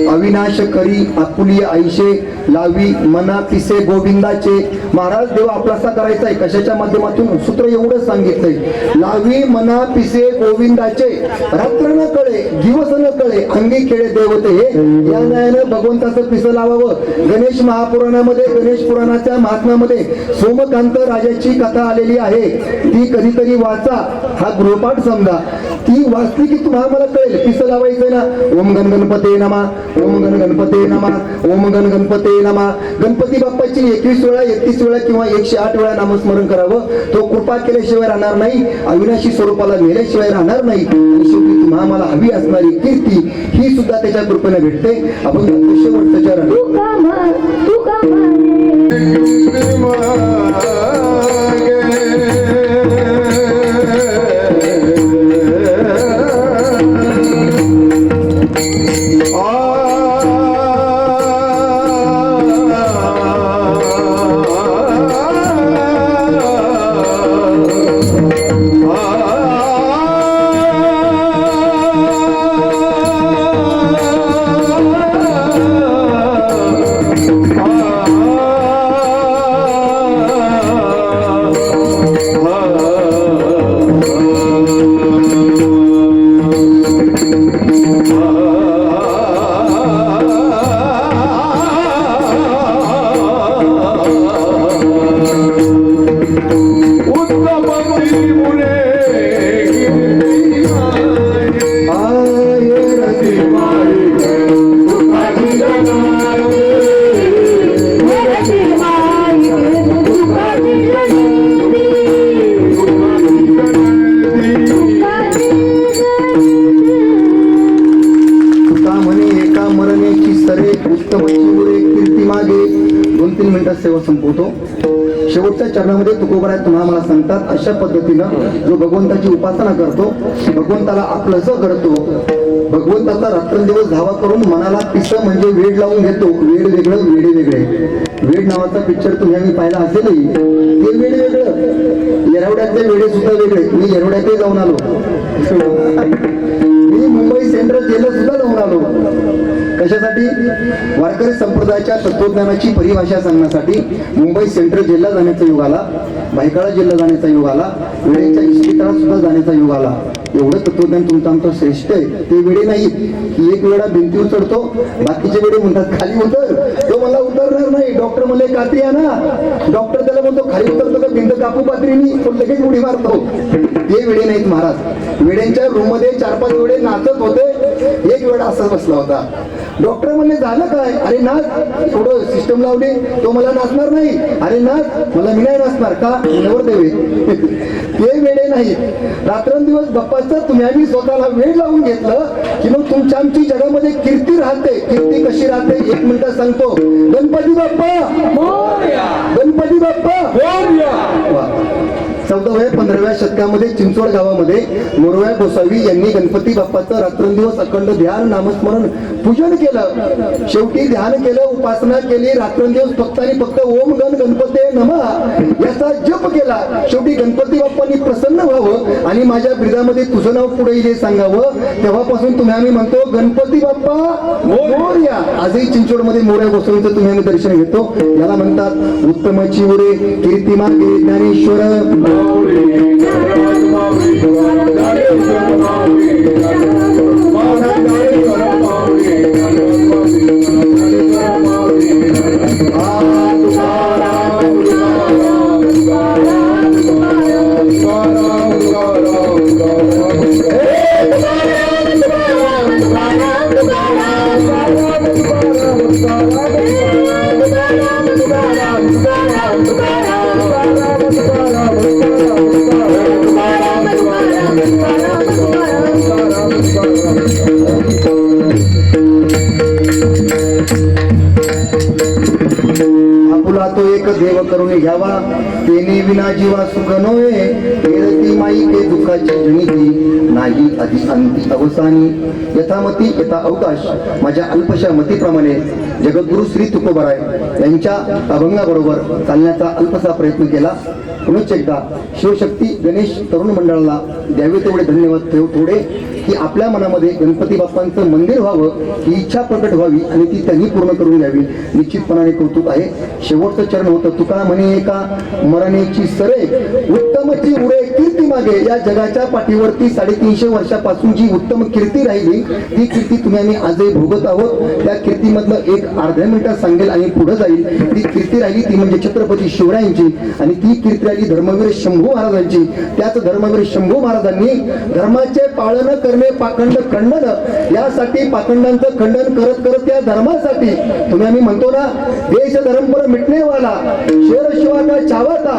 S1: अविनाश करी आपुली आईशे लावी मना पिसे गोविंदाचे. महाराज देव आपलासा करायचा आहे. कशाच्या माध्यमातून? सूत्र एवढं सांगितलंय. लावी मना पिसे गोविंदाचे. रात्र न कळे दिवस न कळे अंगी खेळे देवते. या न्यायानं भगवंताचं पिसं लावावं. गणेश महापुराणामध्ये, गणेश पुराणाच्या महात्म्यामध्ये सोमकांत राजाची कथा आलेली आहे. ती कधीतरी वाचा. हा गृहपाठ समजा. ती वाचली की तुम्हाला मला कळेल. किसं लावायचंय ना, ओम गण गणपते नमा, ओम गण गणपते नमा, ओम गण गणपते नमा. गणपती बाप्पाची 21 वेळा 31 वेळा किंवा 108 वेळा नामस्मरण करावं. तो कृपा केल्याशिवाय राहणार नाही, अविनाशी स्वरूपाला नेल्याशिवाय राहणार नाही. आणि शेवटी तुम्हाला मला हवी असणारी कीर्ती ही सुद्धा त्याच्या कृपेने भेटते. आपण शेवटचं चरण सेवा संपवतो. शेवटच्या चरणामध्ये तुकोबराय तुम्हाला मला सांगतात, अशा पद्धतीनं जो भगवंताची उपासना करतो, भगवंताला आपलंसं करतो, भगवंताचा रात्रंदिवस धावा करून मनाला पिसं म्हणजे वेड लावून घेतो. वेड वेगळं, वेडे वेगळे. वेड नावाचा पिक्चर तुम्ही आम्ही पाहिला असेलही, ते वेड वेगळं, येरवड्यातले वेडे सुद्धा वेगळे. मी येरवड्यातही जाऊन आलो, मी मुंबई सेंट्रल जेलला सुद्धा जाऊन आलो. कशासाठी? वारकरी संप्रदायाच्या तत्वज्ञानाची परिभाषा सांगण्यासाठी. मुंबई सेंट्रल जेलला जाण्याचा योग आला, भायखळा जेलला जाण्याचा योग आला, वेळेच्या इस्पितळात सुद्धा जाण्याचा योग आला. एवढं तत्वज्ञान तुमचं आमचं श्रेष्ठ आहे. ते वेळे नाहीत की एक वेळा भिंतीवर चढतो, बाकीचे वेळे म्हणतात खाली उतर, तो मला उतरणार नाही. डॉक्टर म्हणले कात्री आहे ना, डॉक्टर त्याला म्हणतो खाली उतरतो का भिंत कापू पात्रीनी, तो लगेच उडी मारतो. ते वेळे नाहीत महाराज. वेड्यांच्या रूम मध्ये 4-5 वेळे नाचत होते, एक वेळा असाच बसला होता. डॉक्टर म्हणले झालं काय? अरे नाच, थोडं सिस्टम लावली, तो मला नाचणार नाही. अरे नाच, मला मी नाही नाचणार का? नवर देवे. ते वेडे नाही. रात्रंदिवस गप्पाचं तुम्ही आम्ही स्वतःला वेळ लावून घेतलं की मग तुमच्या आमची जगामध्ये कीर्ती राहते. कीर्ती कशी राहते? 1 मिनिटात सांगतो. गणपती बाप्पा, गणपती बाप्पा. 14व्या 15व्या शतकामध्ये चिंचवड गावामध्ये मोरव्या गोसावी यांनी गणपती बाप्पाचं रात्रंदिवस अखंड ध्यान नामस्मरण पूजन केलं. शेवटी ध्यान केलं, उपासना केली, रात्रंदिवस फक्त आणि फक्त ओम गण गणपते नमः याचा जप केला. शेवटी गणपती बाप्पांनी प्रसन्न व्हावं आणि माझ्या ब्रिदामध्ये तुझं नाव पुढे जे सांगावं, तेव्हापासून तुम्ही आम्ही म्हणतो गणपती बाप्पा मोरया. आजही चिंचवडमध्ये मोरया गोसावीचं तुम्ही आम्ही दर्शन घेतो. याला म्हणतात उत्तमची उरे कीर्ती मागे ज्ञानेश्वर. आपुला तो एक देव करून घ्यावा, तेने विना जीवा सुख नोहे. तेरती माई ते दुःखाची जनिती नाही आधी अंती अवसानी. यथामती यथा अवकाश. माझ्या अल्पशा मतीप्रमाणे जगद्गुरु श्री तुकोबराय यांच्या अभंगाबरोबर चालण्याचा अल्पसा प्रयत्न केला. पुनश्च एकदा शिवशक्ती गणेश तरुण मंडळाला द्यावे तेवढे धन्यवाद ठेव थोडे. की आपल्या मनामध्ये गणपती बाप्पांचं मंदिर व्हावं ही इच्छा प्रकट व्हावी आणि ती त्यांनी पूर्ण करून घ्यावी. निश्चितपणाने कौतुक आहे. शेवटचं चरण होतं तुका म्हणे एका मरणेची सरे उत्तमची उरे कीर्ती मागे. या जगाच्या पाठीवरती 350 वर्षापासून जी उत्तम कीर्ती राहिली ती कीर्ती तुम्ही आम्ही आजही भोगत आहोत. त्या कीर्तीमधलं एक अर्ध्या मिनिटात सांगेल आणि पुढे जाईल. ती कीर्ती राहिली ती म्हणजे छत्रपती शिवरायांची आणि ती कीर्ती राहिली धर्मवीर शंभू महाराजांची. त्याच धर्मवीर शंभू महाराजांनी धर्माचे पालन करणे पाखंड खंडन यासाठी पाखंडांचं खंडन करत करत त्या धर्मासाठी तुम्ही आम्ही म्हणतो ना देश धर्म पर मिटणे वाला शेर शिवा का चावाता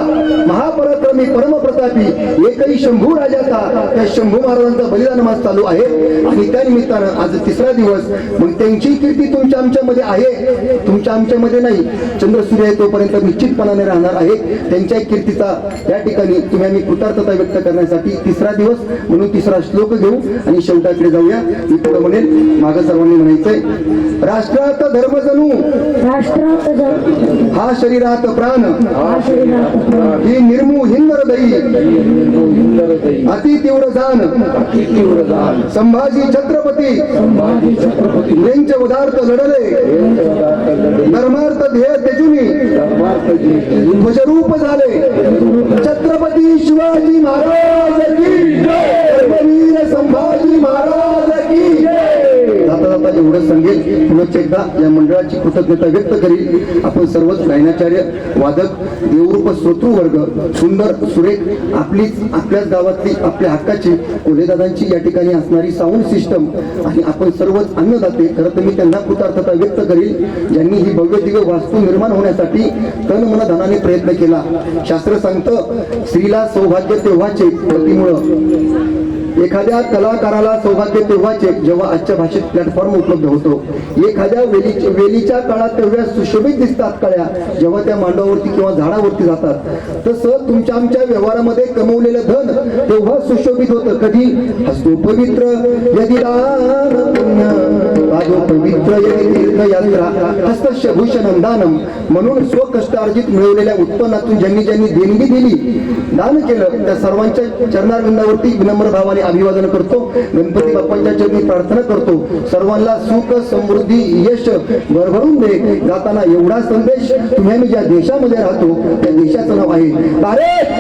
S1: महापराक्रमी परमप्रतापी एकही शंभू राजाचा त्या शंभू महाराजांचा बलिदान मास चालू आहे आणि त्या निमित्तानं आज तिसरा दिवस. मग त्यांची कीर्ती तुमच्या आमच्यामध्ये आहे, तुमच्या आमच्यामध्ये नाही. चंद्रसूर्य आहे तोपर्यंत निश्चितपणाने राहणार आहे. त्यांच्या कीर्तीचा या ठिकाणी तुम्ही आम्ही कृतार्थता व्यक्त करण्यासाठी तिसरा दिवस म्हणून तिसरा श्लोक घेऊ आणि शेवटाकडे जाऊया. मी पुढे म्हणेल मागं सर्वांनी म्हणायचंय राष्ट्रात धर्म जणू
S3: राष्ट्रात जण
S1: हा शरीरात प्राण
S3: हा शरीरात प्राण
S1: ही निर्मू हिंदर दई अति तीव्र जाण संभाजी छत्रपती यांचे उदार्थ लढले धर्मार्थ ध्येय तेजुनी ध्वजरूप झाले छत्रपती शिवाजी महाराज की जय धर्मवीर संभाजी महाराज की जय. जाता जाता एवढं सांगेल पुनश्च एकदा या मंडळाची कृतज्ञता व्यक्त करील. आपण सर्वच गायनाचार्य वादक देवरूप श्रोतृ वर्ग सुंदर सुरेख आपल्याच गावातली आपल्या हक्काची कोलेदादांची या ठिकाणी असणारी साऊंड सिस्टम आणि आपण सर्वच अन्नदाते. खरं तर मी त्यांना कृतार्थता व्यक्त करील ज्यांनी ही भव्य दिव्य वास्तू निर्माण होण्यासाठी तन मन धनाने प्रयत्न केला. शास्त्र सांगतं स्त्रीला सौभाग्य तेव्हाचे पतीमुळं एखाद्या कलाकाराला सौभाग्य तेव्हाचे जेव्हा आजच्या भाषेत प्लॅटफॉर्म उपलब्ध होतो. एखाद्या वेलीच्या काळात तेवढ्या सुशोभित दिसतात कळ्या जेव्हा त्या मांडवावरती किंवा झाडावरती जातात. तसं तुमच्या आमच्या व्यवहारामध्ये कमवलेलं धन तेव्हा सुशोभित होतं कधी हस्तो पवित्र यदि दान पुण्य पादो पवित्र यदि तीर्थयात्रा हस्तस्य भूषणं दानम. म्हणून स्वकष्टार्जित मिळवलेल्या उत्पन्नातून ज्यांनी देणगी दिली दान केलं त्या सर्वांच्या चरणारविंदावरती विनम्र भावाने अभिवादन करतो. गणपती बाप्पांच्या चरणी प्रार्थना करतो सर्वांना सुख समृद्धी यश भरभरून दे. जाताना एवढा संदेश तुम्ही आम्ही ज्या देशामध्ये राहतो त्या देशाचं नाव आहे भारत.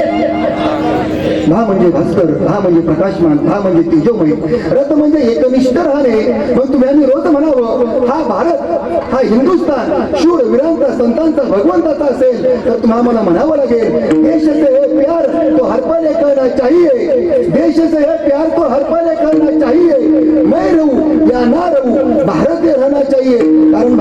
S1: भा म्हणजे भास्कर, भा म्हणजे प्रकाशमान, भा म्हणजे तेजोमय, रथ म्हणजे एकनिष्ठ राहणे. मग तुम्ही आम्ही रोज म्हणावं हा भारत हा हिंदुस्थान शूर वीरांचा संतांचा भगवंताचा असेल तर तुम्हाला मला म्हणावं लागेल देश से है प्यार तो हर पल करना चाहिए. देश से है प्यार तो हर पल करना चाहिए. मैं रहूं या ना रहूं भारत में रहना चाहिए. कारण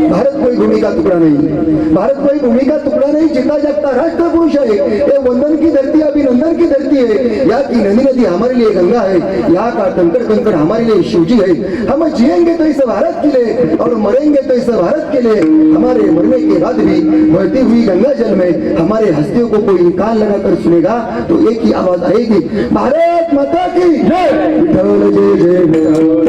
S1: भारत कोई भूमि का टुकड़ा नहीं, भारत कोई भूमि का टुकड़ा नहीं. जीता जागता राष्ट्र पुरुष है. ये वंदन की धरती अभिनंदन की धरती है. यहाँ की नदी नदी हमारे लिए गंगा है. यहाँ का कंकड़ कंकड़ हमारे लिए शिवजी है. हम जिएंगे तो इस भारत के लिए और मरेंगे तो इस भारत के लिए. हमारे मरने के बाद भी बहती हुई गंगा जल में हमारे हस्तियों को कोई कान लगाकर सुनेगा तो एक ही आवाज आएगी भारत माता की जय. विठ्ठल जय जय विठ्ठल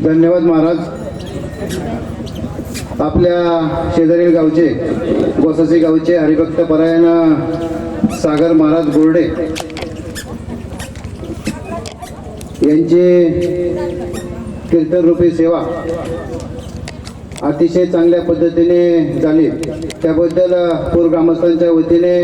S4: धन्यवाद महाराज. आपल्या शेजारील गावचे गोसासी गावचे हरिभक्त परायण सागर महाराज गोरडे यांची कीर्तनरूपी सेवा अतिशय चांगल्या पद्धतीने झाली. त्याबद्दल पूर ग्रामस्थांच्या वतीने